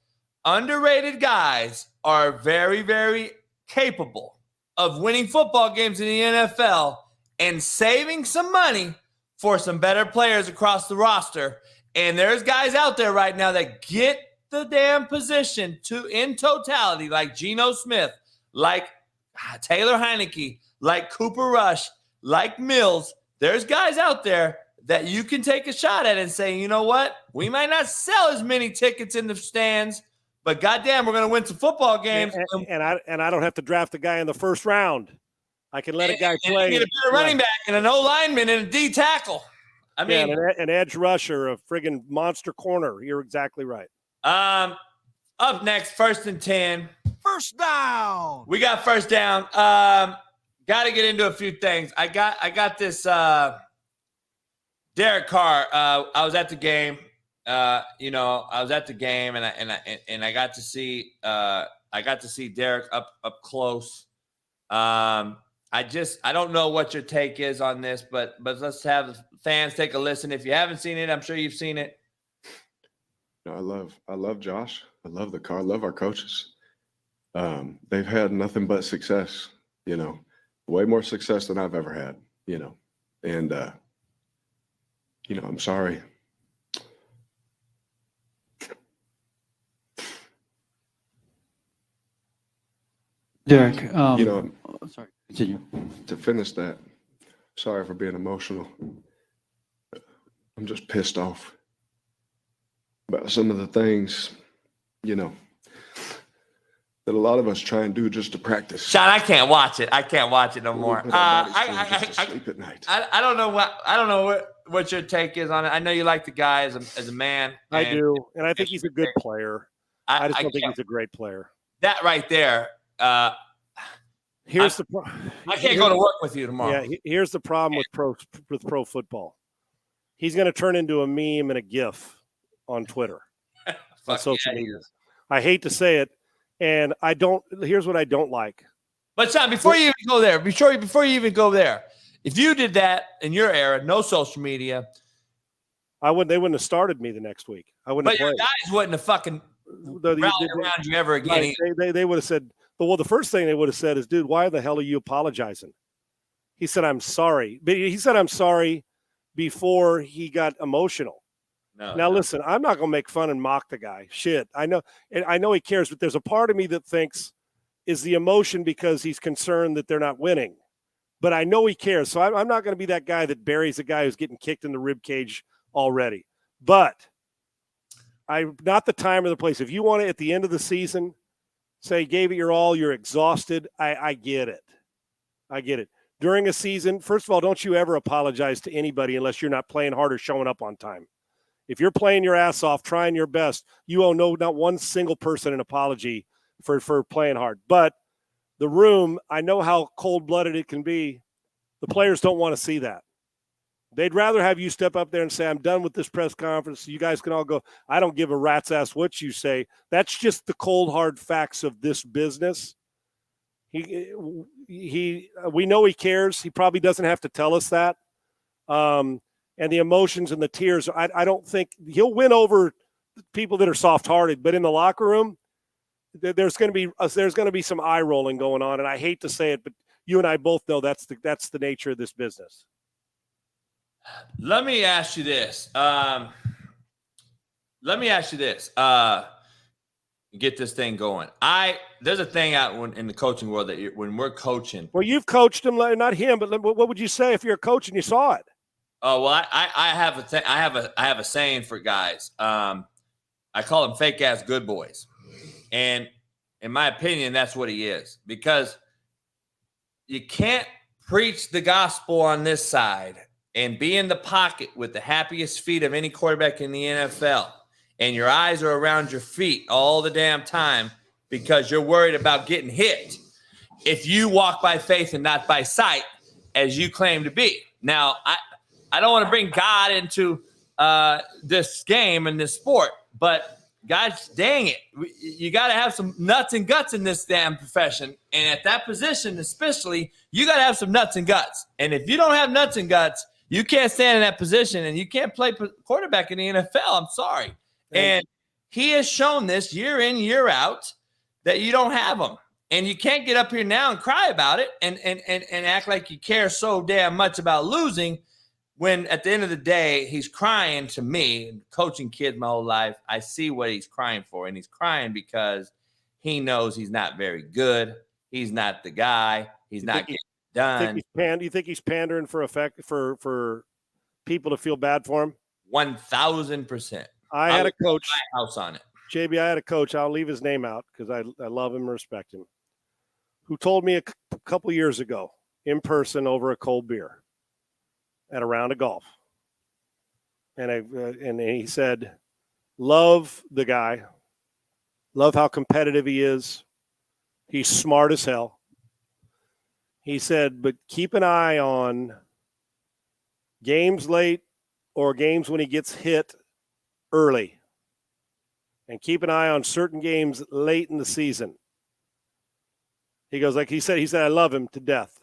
underrated guys are very, very capable of winning football games in the NFL and saving some money for some better players across the roster. And there's guys out there right now that get the damn position in totality, like Geno Smith, like Taylor Heineke, like Cooper Rush, like Mills. There's guys out there that you can take a shot at and say, you know what? We might not sell as many tickets in the stands, but goddamn, we're going to win some football games. And I don't have to draft a guy in the first round. I can let a guy play. Get a better running back and an O lineman and a D tackle. I mean, an edge rusher, a friggin' monster corner. You're exactly right. Up next, 1st and 10. First down. We got first down. Got to get into a few things. I got this Derek Carr. I was at the game. I was at the game and I got to see Derek up close. I don't know what your take is on this, but let's have the fans take a listen. If you haven't seen it, I'm sure you've seen it. No, I love Josh. I love the Carr. I love our coaches. They've had nothing but success, way more success than I've ever had, and, I'm sorry. Derek, sorry. Continue. To finish that, sorry for being emotional. I'm just pissed off about some of the things, that a lot of us try and do just to practice. Sean, I can't watch it. I can't watch it no more. Sleep at night. I don't know what your take is on it. I know you like the guy as a man. I do, and I think he's a good player. I just don't think he's a great player. That right there. Here's the problem. I can't go to work with you tomorrow. Yeah, here's the problem with pro football. He's going to turn into a meme and a GIF on Twitter, on social media. I hate to say it, and here's what I don't like. But Sean, before you even go there, If you did that in your era, no social media, They wouldn't have started me the next week. I wouldn't but have your played. guys wouldn't have fucking rallied around you ever again. Right. They would have said, well, the first thing they would have said is, dude, why the hell are you apologizing? He said, I'm sorry. But he said, I'm sorry before he got emotional. Now, listen, I'm not going to make fun and mock the guy. Shit. I know he cares, but there's a part of me that thinks, is the emotion because he's concerned that they're not winning? But I know he cares. So I'm not going to be that guy that buries a guy who's getting kicked in the rib cage already. But not the time or the place. If you want to, at the end of the season, say gave it your all, you're exhausted, I get it. I get it. During a season, first of all, don't you ever apologize to anybody unless you're not playing hard or showing up on time. If you're playing your ass off, trying your best, you owe not one single person an apology for playing hard. But the room, I know how cold-blooded it can be. The players don't want to see that. They'd rather have you step up there and say, I'm done with this press conference. You guys can all go. I don't give a rat's ass what you say. That's just the cold, hard facts of this business. We know he cares. He probably doesn't have to tell us that. And the emotions and the tears, I don't think he'll win over people that are soft-hearted. But in the locker room, there's going to be some eye rolling going on. And I hate to say it, but you and I both know that's the nature of this business. Let me ask you this. Get this thing going. There's a thing out in the coaching world that when we're coaching. Well, you've coached him, not him, but what would you say if you're a coach and you saw it? Oh well, I have a saying for guys. I call them fake ass good boys, and in my opinion, that's what he is, because you can't preach the gospel on this side and be in the pocket with the happiest feet of any quarterback in the NFL, and your eyes are around your feet all the damn time because you're worried about getting hit, if you walk by faith and not by sight, as you claim to be. Now, I don't want to bring God into this game and this sport, but guys, dang it, you got to have some nuts and guts in this damn profession. And at that position especially, you got to have some nuts and guts. And if you don't have nuts and guts, you can't stand in that position, and you can't play quarterback in the NFL. I'm sorry. And he has shown this year in, year out that you don't have them. And you can't get up here now and cry about it and act like you care so damn much about losing, when at the end of the day, he's crying to me, coaching kids my whole life. I see what he's crying for, and he's crying because he knows he's not very good. He's not the guy. He's not getting done. You think he's pandering for effect for people to feel bad for him? 1,000%. I had a coach. House on it. JB, I had a coach. I'll leave his name out because I love him and respect him, who told me a couple years ago in person over a cold beer at a round of golf. And he said, love the guy. Love how competitive he is. He's smart as hell. He said, but keep an eye on games late or games when he gets hit early. And keep an eye on certain games late in the season. He goes, like he said, I love him to death.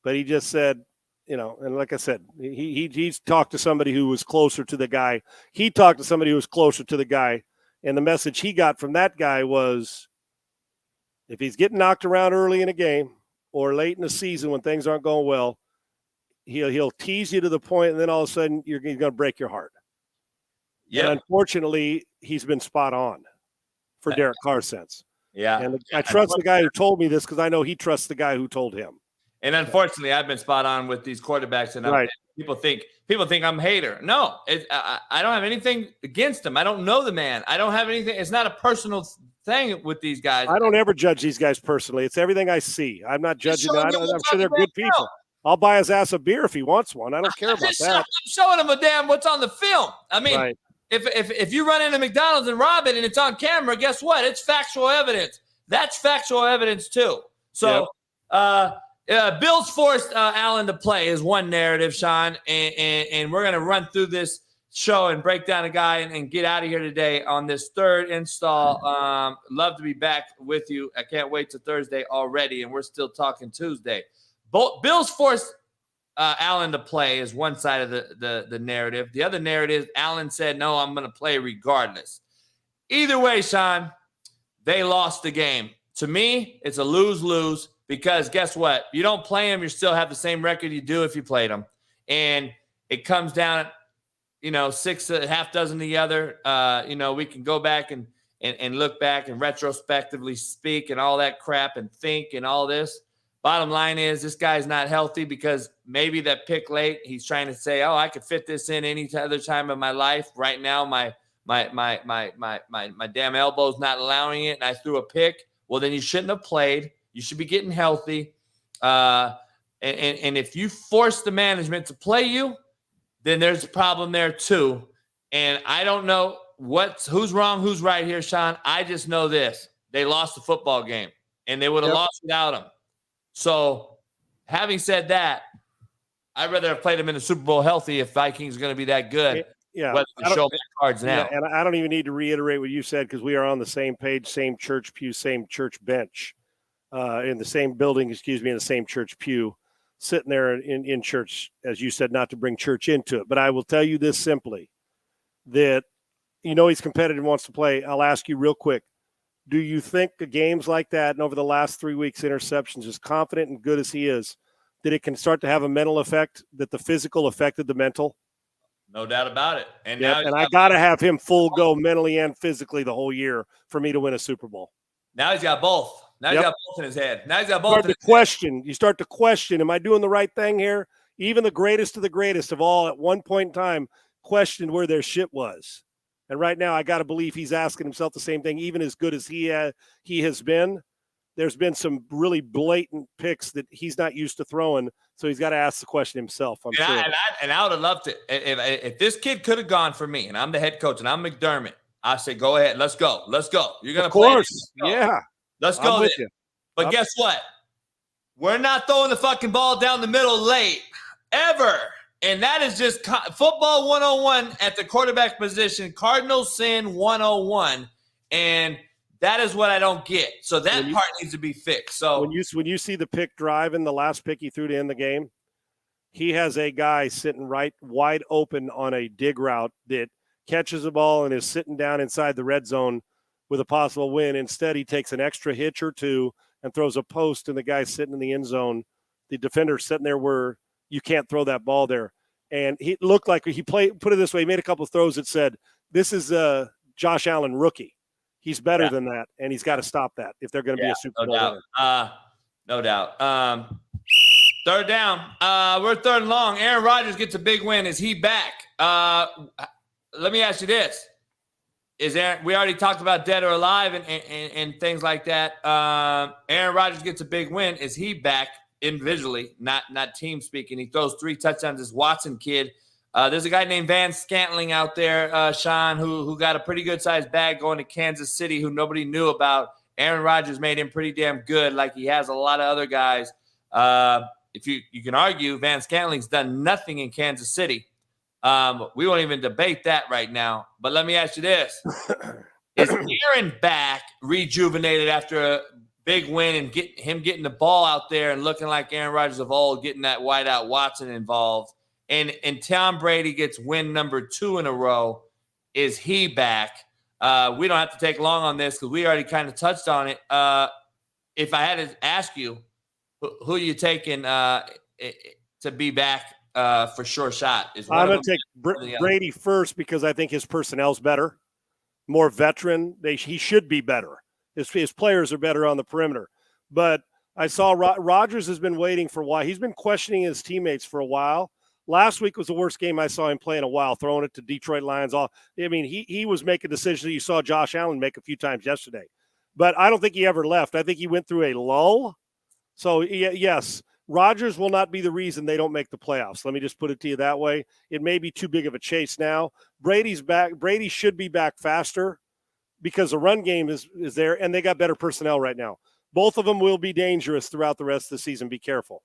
But he just said, and like I said, he's talked to somebody who was closer to the guy. He talked to somebody who was closer to the guy. And the message he got from that guy was, if he's getting knocked around early in a game or late in the season when things aren't going well, he'll tease you to the point, and then all of a sudden he's going to break your heart. Yeah. And unfortunately, he's been spot on for Derek Carr's sense. Yeah. And I trust the guy who told me this because I know he trusts the guy who told him. And unfortunately, I've been spot on with these quarterbacks, and right. people think I'm a hater. No, I don't have anything against him. I don't know the man. I don't have anything. It's not a personal thing with these guys. I don't ever judge these guys personally. It's everything I see. I'm not judging them. I'm sure they're good people. I'll buy his ass a beer if he wants one. I don't care about that. I'm showing him a damn what's on the film. I mean, right. If you run into McDonald's and rob it and it's on camera, guess what? It's factual evidence. That's factual evidence too. So, Bills forced Allen to play is one narrative, Sean, and we're gonna run through this show and break down a guy and get out of here today on this third install. Love to be back with you. I can't wait till Thursday already, and we're still talking Tuesday. Bills forced Allen to play is one side of the narrative. The other narrative, Allen said, no, I'm going to play regardless. Either way, Sean, they lost the game. To me, it's a lose-lose because guess what? You don't play them, you still have the same record you do if you played them. And it comes down, 6 half dozen the other. We can go back and look back and retrospectively speak and all that crap and think and all this. Bottom line is this guy's not healthy because maybe that pick late, he's trying to say, oh, I could fit this in any other time of my life. Right now, my damn elbow's not allowing it, and I threw a pick. Well, then you shouldn't have played. You should be getting healthy. And if you force the management to play you, then there's a problem there too. And I don't know who's wrong, who's right here, Sean. I just know this. They lost the football game, and they would have lost without him. So having said that, I'd rather have played him in the Super Bowl healthy if Vikings are going to be that good. Yeah. Whether to show me cards now. Yeah, and I don't even need to reiterate what you said because we are on the same page, same church pew, same church bench, in the same building, in the same church pew, sitting there in church, as you said, not to bring church into it. But I will tell you this simply, that he's competitive and wants to play. I'll ask you real quick. Do you think the games like that and over the last 3 weeks, interceptions, as confident and good as he is, that it can start to have a mental effect, that the physical affected the mental? No doubt about it. And I got to have him full go mentally and physically the whole year for me to win a Super Bowl. Now he's got both. Now he's got both in his head. Now he's got both in his head. You start to question, am I doing the right thing here? Even the greatest of the greatest of all at one point in time questioned where their shit was. And right now I got to believe he's asking himself the same thing, even as good as he has been. There's been some really blatant picks that he's not used to throwing, so he's got to ask the question himself, I'm sure. I would have loved it. If this kid could have gone for me, and I'm the head coach, and I'm McDermott, I say, go ahead, let's go. You're going to play. Of course, yeah. Let's go then. But guess what? We're not throwing the fucking ball down the middle late, ever. And that is just football 101 at the quarterback position, Cardinal sin 101. And that is what I don't get. So that part needs to be fixed. So when you see the pick driving, the last pick he threw to end the game, he has a guy sitting right wide open on a dig route that catches the ball and is sitting down inside the red zone with a possible win. Instead, he takes an extra hitch or two and throws a post, and the guy's sitting in the end zone. The defender's sitting there where you can't throw that ball there. And he looked like put it this way, he made a couple of throws that said, this is a Josh Allen rookie. He's better than that, and he's got to stop that if they're going to be a Super Bowl winner. No doubt. Third down. We're third and long. Aaron Rodgers gets a big win. Is he back? Let me ask you this. We already talked about dead or alive and things like that. Aaron Rodgers gets a big win. Is he back individually, not team speaking? He throws 3 touchdowns. This Watson kid. There's a guy named Van Scantling out there, Sean, who got a pretty good-sized bag going to Kansas City who nobody knew about. Aaron Rodgers made him pretty damn good like he has a lot of other guys. If you can argue, Van Scantling's done nothing in Kansas City. We won't even debate that right now. But let me ask you this. Is Aaron back rejuvenated after a big win and getting the ball out there and looking like Aaron Rodgers of old, getting that wideout Watson involved? And Tom Brady gets win number 2 in a row. Is he back? We don't have to take long on this because we already kind of touched on it. If I had to ask you, who are you taking to be back for sure shot? I'm going to take Brady first because I think his personnel's better, more veteran. He should be better. His players are better on the perimeter. But I saw Rodgers has been waiting for a while. He's been questioning his teammates for a while. Last week was the worst game I saw him play in a while, throwing it to Detroit Lions. He was making decisions that you saw Josh Allen make a few times yesterday. But I don't think he ever left. I think he went through a lull. So, yes, Rodgers will not be the reason they don't make the playoffs. Let me just put it to you that way. It may be too big of a chase now. Brady's back. Brady should be back faster because the run game is there, and they got better personnel right now. Both of them will be dangerous throughout the rest of the season. Be careful.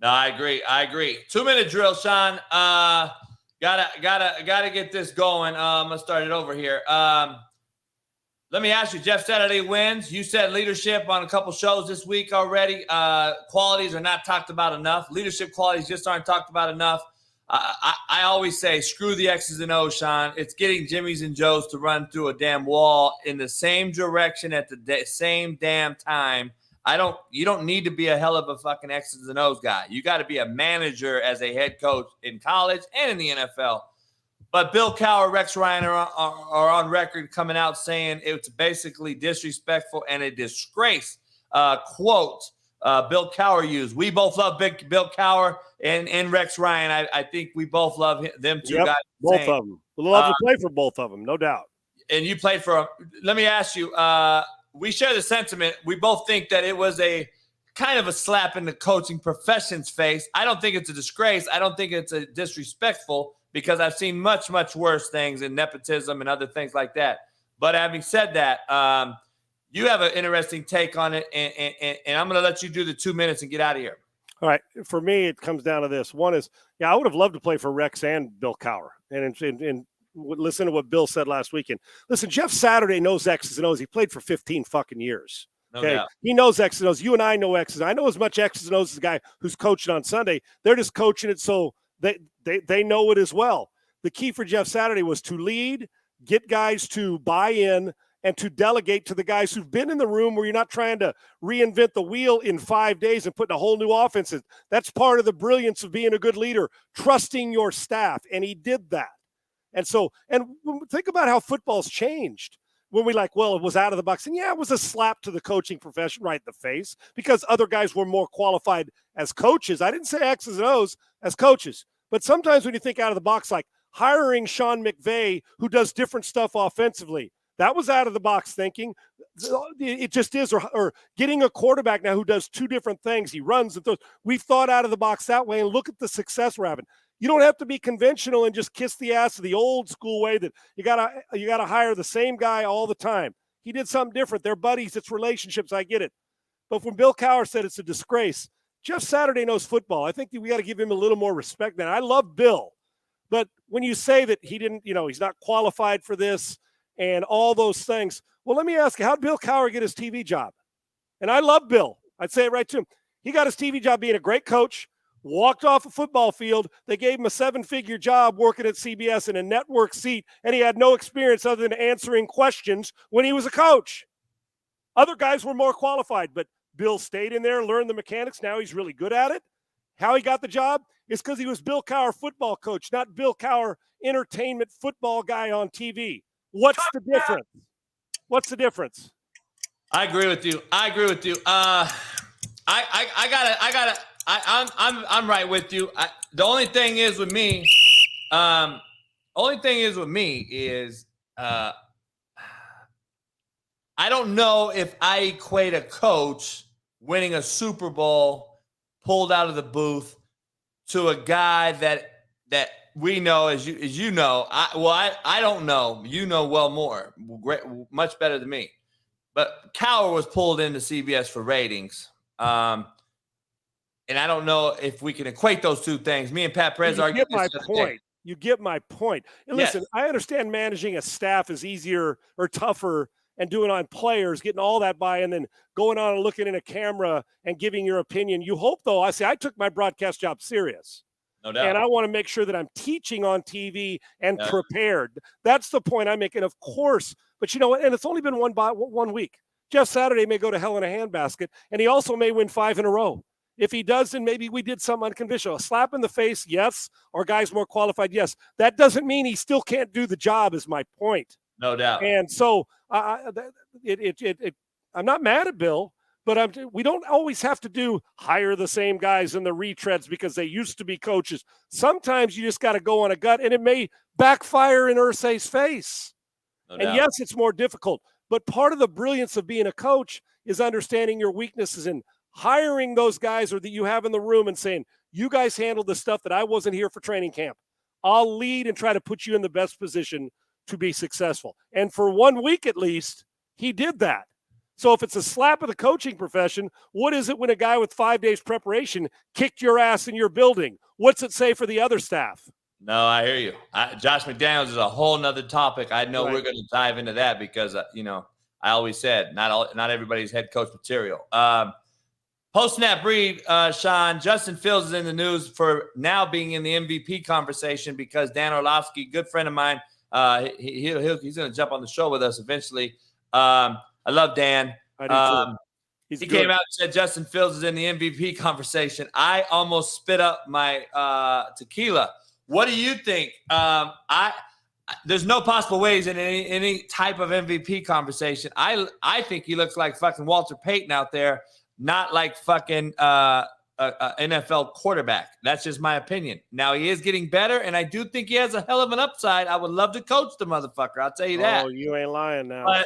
No, I agree. 2-minute drill, Sean. Gotta get this going. I'm gonna start it over here. Let me ask you, Jeff Saturday wins. You said leadership on a couple shows this week already. Qualities are not talked about enough. Leadership qualities just aren't talked about enough. I always say, screw the X's and O's, Sean. It's getting Jimmys and Joes to run through a damn wall in the same direction at the same damn time. You don't need to be a hell of a fucking X's and O's guy. You got to be a manager as a head coach in college and in the NFL. But Bill Cowher, Rex Ryan are on record coming out saying it's basically disrespectful and a disgrace. Quote, Bill Cowher used. We both love Bill Cowher and Rex Ryan. I think we both love them two guys. Both of them. We'd love to play for both of them, no doubt. And you played for them. Let me ask you, we share the sentiment. We both think that it was a kind of a slap in the coaching profession's face. I don't think it's a disgrace. I don't think it's a disrespectful, because I've seen much, much worse things in nepotism and other things like that. But having said that, you have an interesting take on it, and I'm going to let you do the 2 minutes and get out of here. All right. For me, it comes down to this. One is, I would have loved to play for Rex and Bill Cowher. And listen to what Bill said last weekend. Listen, Jeff Saturday knows X's and O's. He played for 15 fucking years. Okay. No, he knows X's and O's. You and I know X's. I know as much X's and O's as the guy who's coaching on Sunday. They're just coaching it so they know it as well. The key for Jeff Saturday was to lead, get guys to buy in, and to delegate to the guys who've been in the room, where you're not trying to reinvent the wheel in 5 days and putting a whole new offense in. That's part of the brilliance of being a good leader, trusting your staff. And he did that. And so, and think about how football's changed. When we it was out of the box. And it was a slap to the coaching profession right in the face, because other guys were more qualified as coaches. I didn't say X's and O's, as coaches. But sometimes when you think out of the box, like hiring Sean McVay, who does different stuff offensively, that was out of the box thinking. It just is. Or getting a quarterback now who does two different things. He runs and throws. We've thought out of the box that way, and look at the success we're having. You don't have to be conventional and just kiss the ass of the old school way that you gotta hire the same guy all the time. He did something different. They're buddies. It's relationships. I get it. But when Bill Cowher said it's a disgrace, Jeff Saturday knows football. I think we got to give him a little more respect. Now, I love Bill, but when you say that he didn't, he's not qualified for this and all those things, well, let me ask you, how did Bill Cowher get his TV job? And I love Bill. I'd say it right to him. He got his TV job being a great coach, walked off a football field. They gave him a 7-figure job working at CBS in a network seat, and he had no experience other than answering questions when he was a coach. Other guys were more qualified, but Bill stayed in there, learned the mechanics. Now he's really good at it. How he got the job is because he was Bill Cowher football coach, not Bill Cowher entertainment football guy on TV. What's the difference? What's the difference? I agree with you. I'm right with you. The only thing is with me is I don't know if I equate a coach winning a Super Bowl pulled out of the booth to a guy that we know, as you know. I don't know. You know well more, much better than me. But Cowher was pulled into CBS for ratings. And I don't know if we can equate those two things. Me and Pat Perez argue. You get my point. And listen, I understand managing a staff is easier or tougher, and doing on players, getting all that by, and then going on and looking in a camera and giving your opinion. You hope, though, I took my broadcast job serious. No doubt. And I want to make sure that I'm teaching on TV and prepared. That's the point I'm making, of course. But you know what? And it's only been one week. Jeff Saturday may go to hell in a handbasket, and he also may win 5 in a row. If he does, then maybe we did something unconventional. A slap in the face, yes. Or guys more qualified, yes. That doesn't mean he still can't do the job, is my point. No doubt. And so I'm not mad at Bill, but we don't always have to hire the same guys in the retreads because they used to be coaches. Sometimes you just got to go on a gut, and it may backfire in Irsay's face. No and doubt. yes, it's more difficult. But part of the brilliance of being a coach is understanding your weaknesses and hiring those guys or that you have in the room and saying, you guys handle the stuff that I wasn't here for training camp. I'll lead and try to put you in the best position to be successful. And for 1 week at least, he did that. So if it's a slap of the coaching profession, what is it when a guy with 5 days preparation kicked your ass in your building? What's it say for the other staff? No, I hear you. Josh McDaniels is a whole nother topic. I know we're going to dive into that because, I always said not everybody's head coach material. Post-snap read, Sean, Justin Fields is in the news for now being in the MVP conversation because Dan Orlovsky, good friend of mine, he's going to jump on the show with us eventually. I love Dan. I do too. He came out and said Justin Fields is in the MVP conversation. I almost spit up my tequila. What do you think? There's no possible ways in any type of MVP conversation. I think he looks like fucking Walter Payton out there, not like fucking NFL quarterback. That's just my opinion. Now, he is getting better, and I do think he has a hell of an upside. I would love to coach the motherfucker. I'll tell you that. Oh, you ain't lying now.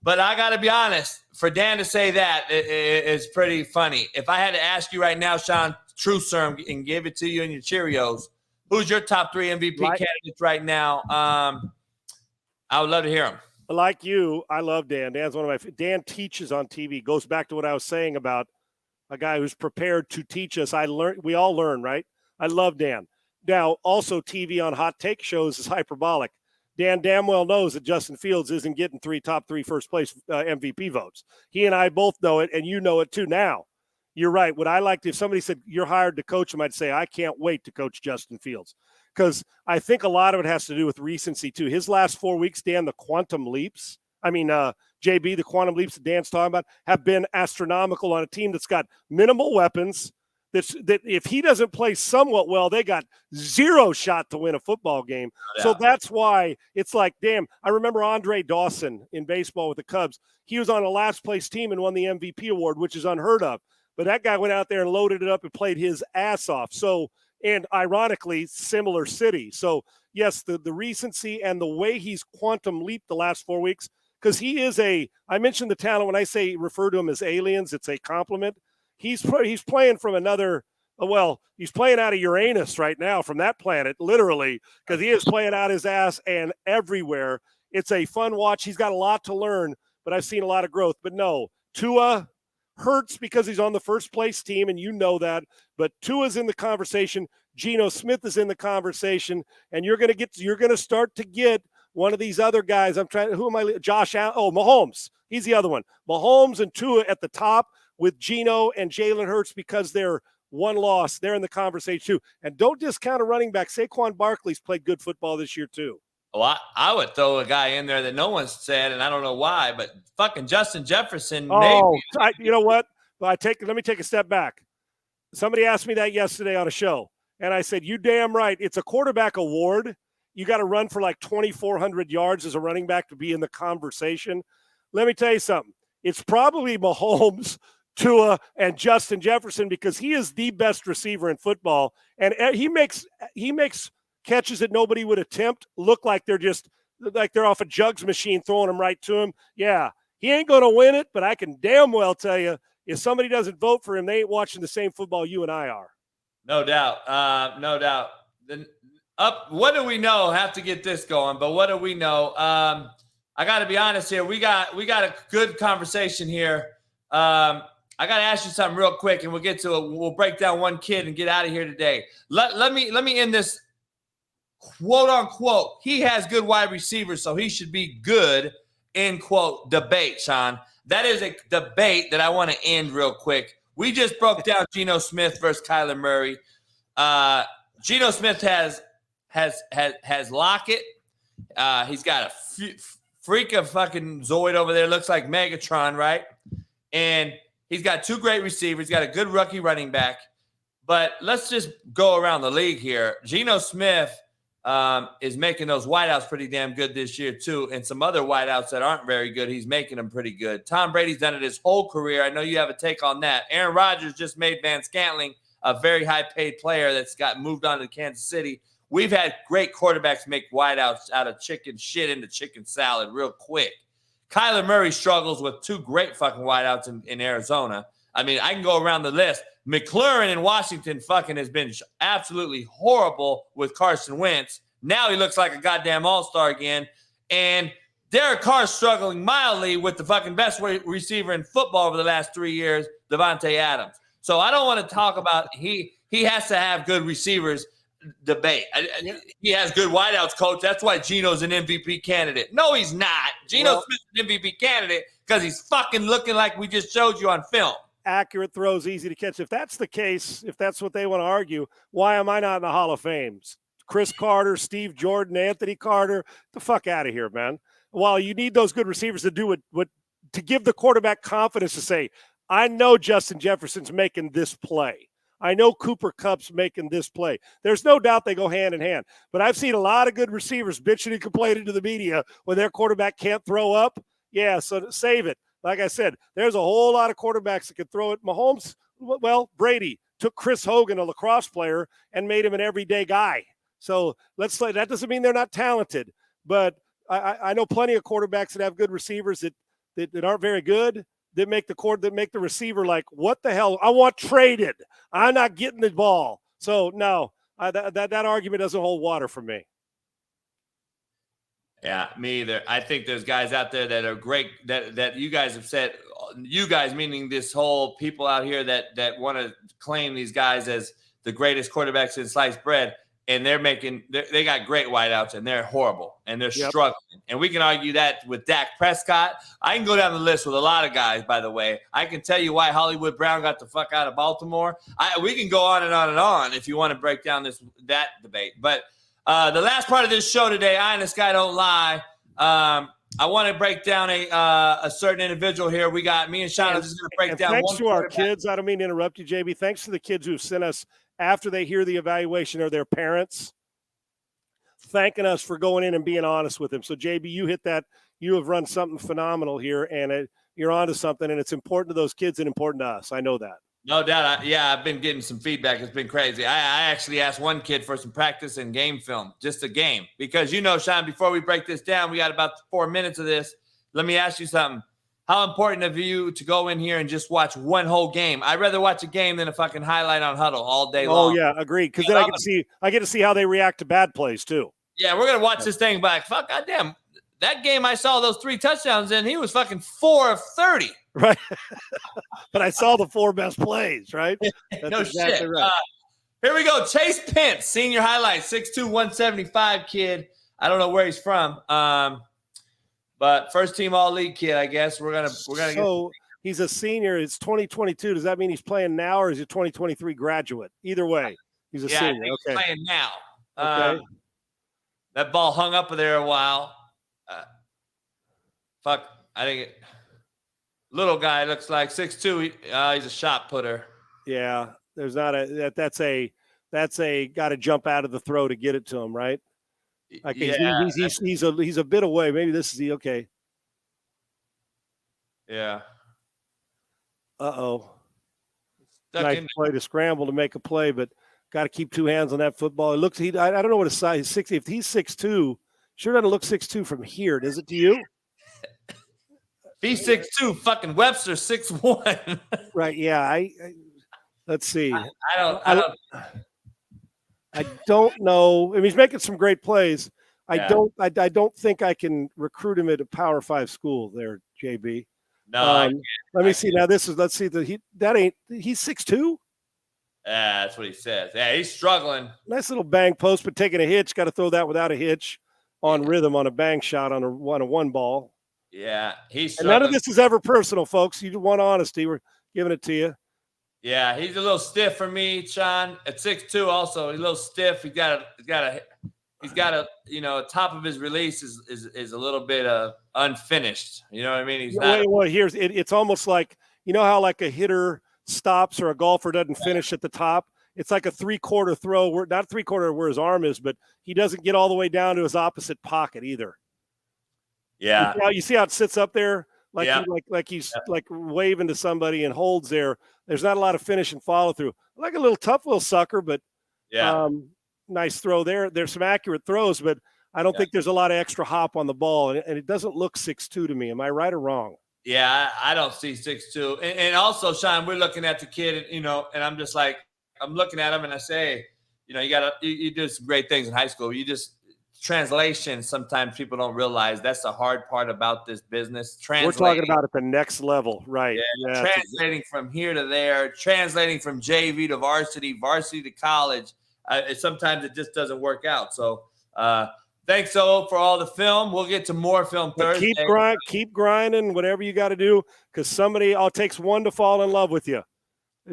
But I got to be honest, for Dan to say that is pretty funny. If I had to ask you right now, Sean, true serum, and give it to you in your Cheerios, who's your top 3 MVP candidates right now? I would love to hear them. Like you, I love Dan. Dan's one of my – Dan teaches on TV. Goes back to what I was saying about a guy who's prepared to teach us. We all learn, right? I love Dan. Now, also TV on hot take shows is hyperbolic. Dan damn well knows that Justin Fields isn't getting top three first place MVP votes. He and I both know it, and you know it too now. You're right. What I liked, if somebody said you're hired to coach him, I'd say I can't wait to coach Justin Fields, because I think a lot of it has to do with recency too. His last 4 weeks, Dan, the quantum leaps. JB, the quantum leaps that Dan's talking about have been astronomical on a team that's got minimal weapons. That if he doesn't play somewhat well, they got zero shot to win a football game. Yeah. So that's why it's like, damn, I remember Andre Dawson in baseball with the Cubs. He was on a last place team and won the MVP award, which is unheard of. But that guy went out there and loaded it up and played his ass off. So, and ironically, similar city. So, yes, the recency and the way he's quantum leaped the last 4 weeks, because he is I mentioned the talent when I say refer to him as aliens, it's a compliment. He's playing from he's playing out of Uranus right now, from that planet, literally, because he is playing out his ass and everywhere. It's a fun watch. He's got a lot to learn, but I've seen a lot of growth. But no, Tua hurts because he's on the first place team, and you know that. But Tua's in the conversation. Geno Smith is in the conversation, and you're going to start to get one of these other guys. Josh Allen. Oh, Mahomes. He's the other one. Mahomes and Tua at the top, with Geno and Jalen Hurts, because they're one loss. They're in the conversation too. And don't discount a running back. Saquon Barkley's played good football this year too. Well, I would throw a guy in there that no one's said, and I don't know why, but fucking Justin Jefferson. Oh, you know what? Let me take a step back. Somebody asked me that yesterday on a show, and I said, you damn right. It's a quarterback award. You got to run for like 2,400 yards as a running back to be in the conversation. Let me tell you something. It's probably Mahomes, Tua, and Justin Jefferson, because he is the best receiver in football, and he makes catches that nobody would attempt look like they're off a jugs machine throwing them right to him. Yeah, he ain't going to win it, but I can damn well tell you, if somebody doesn't vote for him, they ain't watching the same football you and I are. No doubt. No doubt. What do we know? Have to get this going, but what do we know? I got to be honest here. We got a good conversation here. I got to ask you something real quick, and we'll get to it. We'll break down one kid and get out of here today. Let me end this, quote unquote, he has good wide receivers, so he should be good, end quote, debate, Sean. That is a debate that I want to end real quick. We just broke down Geno Smith versus Kyler Murray. Geno Smith has Lockett. He's got a freak of fucking Zoid over there. Looks like Megatron, right? And he's got 2 great receivers. He's got a good rookie running back. But let's just go around the league here. Geno Smith is making those wideouts pretty damn good this year too. And some other wideouts that aren't very good, he's making them pretty good. Tom Brady's done it his whole career. I know you have a take on that. Aaron Rodgers just made Van Scantling a very high-paid player that's got moved on to Kansas City. We've had great quarterbacks make wideouts out of chicken shit into chicken salad real quick. Kyler Murray struggles with 2 great fucking wideouts in Arizona. I mean, I can go around the list. McLaurin in Washington fucking has been absolutely horrible with Carson Wentz. Now he looks like a goddamn all-star again. And Derek Carr's struggling mildly with the fucking best receiver in football over the last 3 years, Devontae Adams. So I don't want to talk about he has to have good receivers debate. He has good wideouts, coach. That's why Geno's an MVP candidate. No, he's not. Geno's an MVP candidate because he's fucking looking like we just showed you on film. Accurate throws, easy to catch. If that's the case, if that's what they want to argue, why am I not in the Hall of Fame? Chris Carter, Steve Jordan, Anthony Carter, the fuck out of here, man. While you need those good receivers to do what to give the quarterback confidence to say, I know Justin Jefferson's making this play. I know Cooper Kupp's making this play. There's no doubt they go hand in hand. But I've seen a lot of good receivers bitching and complaining to the media when their quarterback can't throw up. Yeah, so save it. Like I said, there's a whole lot of quarterbacks that can throw it. Mahomes, well, Brady took Chris Hogan, a lacrosse player, and made him an everyday guy. So that doesn't mean they're not talented. But I know plenty of quarterbacks that have good receivers that aren't very good, that make the receiver like, what the hell? I want traded. I'm not getting the ball. So no, that argument doesn't hold water for me. Yeah, me either. I think there's guys out there that are great that you guys have said, you guys meaning this whole people out here that want to claim these guys as the greatest quarterbacks in sliced bread, and they got great wideouts and they're horrible and they're struggling. And we can argue that with Dak Prescott. I can go down the list with a lot of guys, by the way. I can tell you why Hollywood Brown got the fuck out of Baltimore. We can go on and on and on if you want to break down that debate. But the last part of this show today, I and this guy don't lie. I want to break down a certain individual here. We got me and Sean. I'm just going to break down. Thanks to our kids. I don't mean to interrupt you, JB. Thanks to the kids who have sent us after they hear the evaluation or their parents thanking us for going in and being honest with them. So, JB, you hit that. You have run something phenomenal here, and you're onto something, and it's important to those kids and important to us. I know that. No doubt. I've been getting some feedback. It's been crazy. I actually asked one kid for some practice and game film, just a game. Because, Sean, before we break this down, we got about 4 minutes of this. Let me ask you something. How important of you to go in here and just watch one whole game? I'd rather watch a game than a fucking highlight on Huddle all day long. Oh, yeah, agreed. Because then I get to see how they react to bad plays, too. Yeah, we're going to watch this thing back. Fuck, goddamn. That game I saw those 3 touchdowns in, he was fucking 4 of 30. Right. But I saw the 4 best plays, right? That's no exactly shit. Right. Here we go. Chase Pence, senior highlight, 6'2", 175 kid. I don't know where he's from. But first team all-league kid, I guess. We're gonna So he's a senior. It's 2022. Does that mean he's playing now or is he a 2023 graduate? Either way, he's a senior. I think he's playing now. Okay. That ball hung up there a while. I think little guy looks like 6'2". He's a shot putter. Yeah, there's not that's a got to jump out of the throw to get it to him, right? Like he's a bit away. Maybe this is the okay. Yeah. Uh-oh. Nice play to scramble to make a play, but got to keep 2 hands on that football. It looks I don't know what his size is. 60. If he's 6'2", sure doesn't look 6'2" from here, does it to you? If he's 6'2", fucking Webster 6'1". Right, yeah. I let's see. I don't know. I mean, he's making some great plays. I don't think I can recruit him at a Power 5 school there, JB. No. Let me see. Now let's see he's 6'2". Yeah, that's what he says. Yeah, he's struggling. Nice little bang post, but taking a hitch. Got to throw that without a hitch on rhythm on a bang shot on a one ball. Yeah, he's struggling. And none of this is ever personal, folks. You want honesty. We're giving it to you. Yeah, he's a little stiff for me, Sean. At 6'2", also he's a little stiff. He's got a top of his release is a little bit unfinished. You know what I mean? He's not. Well, it's almost like how like a hitter stops or a golfer doesn't finish at the top. It's like a 3/4 throw. Not 3/4 where his arm is, but he doesn't get all the way down to his opposite pocket either. Yeah, you see how it sits up there, he's like waving to somebody and holds there. There's not a lot of finish and follow through. Like a little tough little sucker, but nice throw there. There's some accurate throws, but I don't think there's a lot of extra hop on the ball, and it doesn't look 6'2" to me. Am I right or wrong? Yeah, I don't see 6'2", and also, Sean, we're looking at the kid, and I'm just like, I'm looking at him, and I say, you do some great things in high school. Translation, sometimes people don't realize that's the hard part about this business. We're talking about at the next level, right? Yeah, translating from here to there, translating from JV to varsity to college. Sometimes it just doesn't work out. So Thanks for all the film. We'll get to more film But Thursday. keep grinding, whatever you got to do, because somebody takes one to fall in love with you.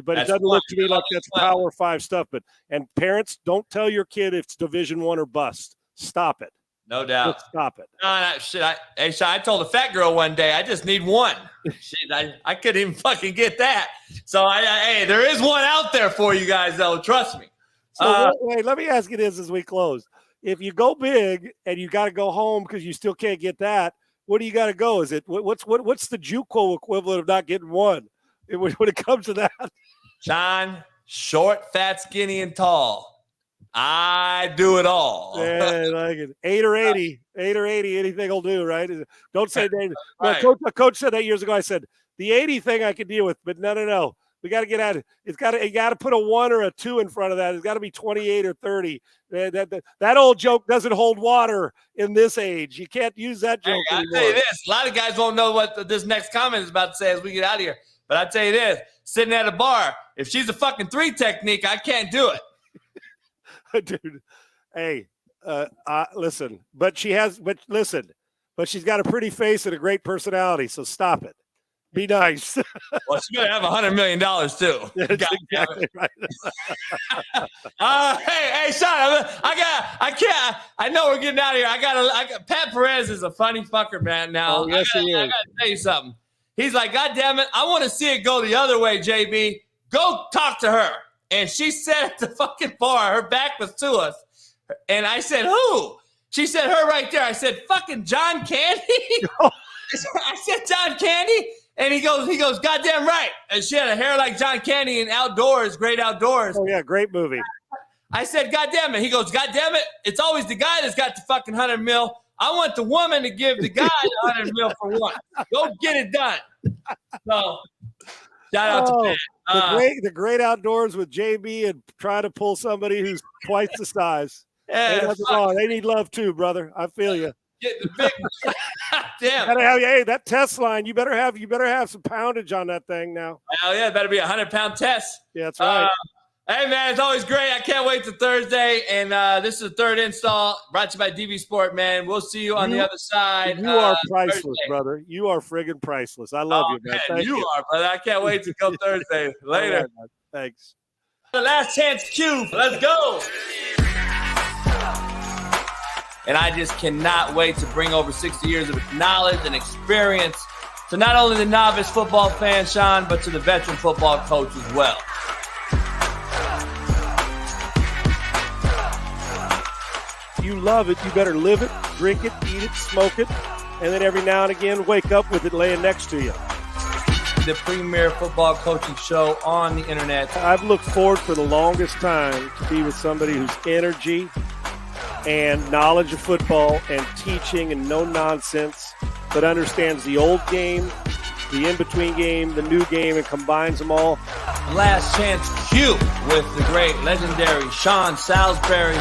But it doesn't look to me like that's Power 5 stuff. And parents, don't tell your kid it's Division I or bust. Stop it. No doubt. Just stop it. No, shit. Hey, Sean, I told a fat girl one day, I just need one. Shit, I couldn't even fucking get that. So, hey, there is one out there for you guys, though. Trust me. So wait, let me ask you this as we close. If you go big and you got to go home because you still can't get that, what do you got to go? Is it what's the JUCO equivalent of not getting one when it comes to that? John, short, fat, skinny, and tall. I do it all. Yeah, I like it. 8 or 80, anything will do, right? Don't say David. Right. A coach said that years ago. I said the 80 thing I could deal with, but no. We got to get at it. You got to put a 1 or a 2 in front of that. It's got to be 28 or 30. That old joke doesn't hold water in this age. You can't use that joke anymore. I'll tell you this. A lot of guys won't know what this next comment is about to say as we get out of here. But I'll tell you this. Sitting at a bar, if she's a fucking 3 technique, I can't do it. Dude, hey, listen. But she's got a pretty face and a great personality, so stop it. Be nice. Well, she's gonna have $100 million too. That's exactly right. Hey, Sean, I know we're getting out of here. I got Pat Perez is a funny fucker, man. Now, he is. I gotta tell you something. He's like, God damn it, I want to see it go the other way, JB. Go talk to her. And she said at the fucking bar, her back was to us. And I said, who? She said, her right there. I said, fucking John Candy? I said, John Candy? And he goes, goddamn right. And she had a hair like John Candy in Outdoors, Great Outdoors. Oh, yeah, great movie. I said, goddamn it. He goes, goddamn it. It's always the guy that's got the fucking 100 mil. I want the woman to give the guy the 100 mil for one. Go get it done. So, shout out to Pat. The great Outdoors with JB and trying to pull somebody who's twice the size. Yeah, they need love too, brother. I feel you. Get the big damn. That test line. You better have some poundage on that thing now. Hell yeah, it better be a 100-pound test. Yeah, that's right. Hey man, it's always great. I can't wait to Thursday, and this is the third install brought to you by DVSport. Man, we'll see you on the other side. You are priceless, Thursday. brother. You are friggin' priceless. I love you, man. Thank you are, brother. I can't wait to go Thursday. Later. Right, thanks. The last chance Q. Let's go. And I just cannot wait to bring over 60 years of knowledge and experience to not only the novice football fan, Sean, but to the veteran football coach as well. You love it, you better live it, drink it, eat it, smoke it, and then every now and again wake up with it laying next to you. The premier football coaching show on the internet. I've looked forward for the longest time to be with somebody whose energy and knowledge of football and teaching and no nonsense, but understands the old game, the in-between game, the new game, and combines them all. Last Chance Q with the great legendary Sean Salisbury.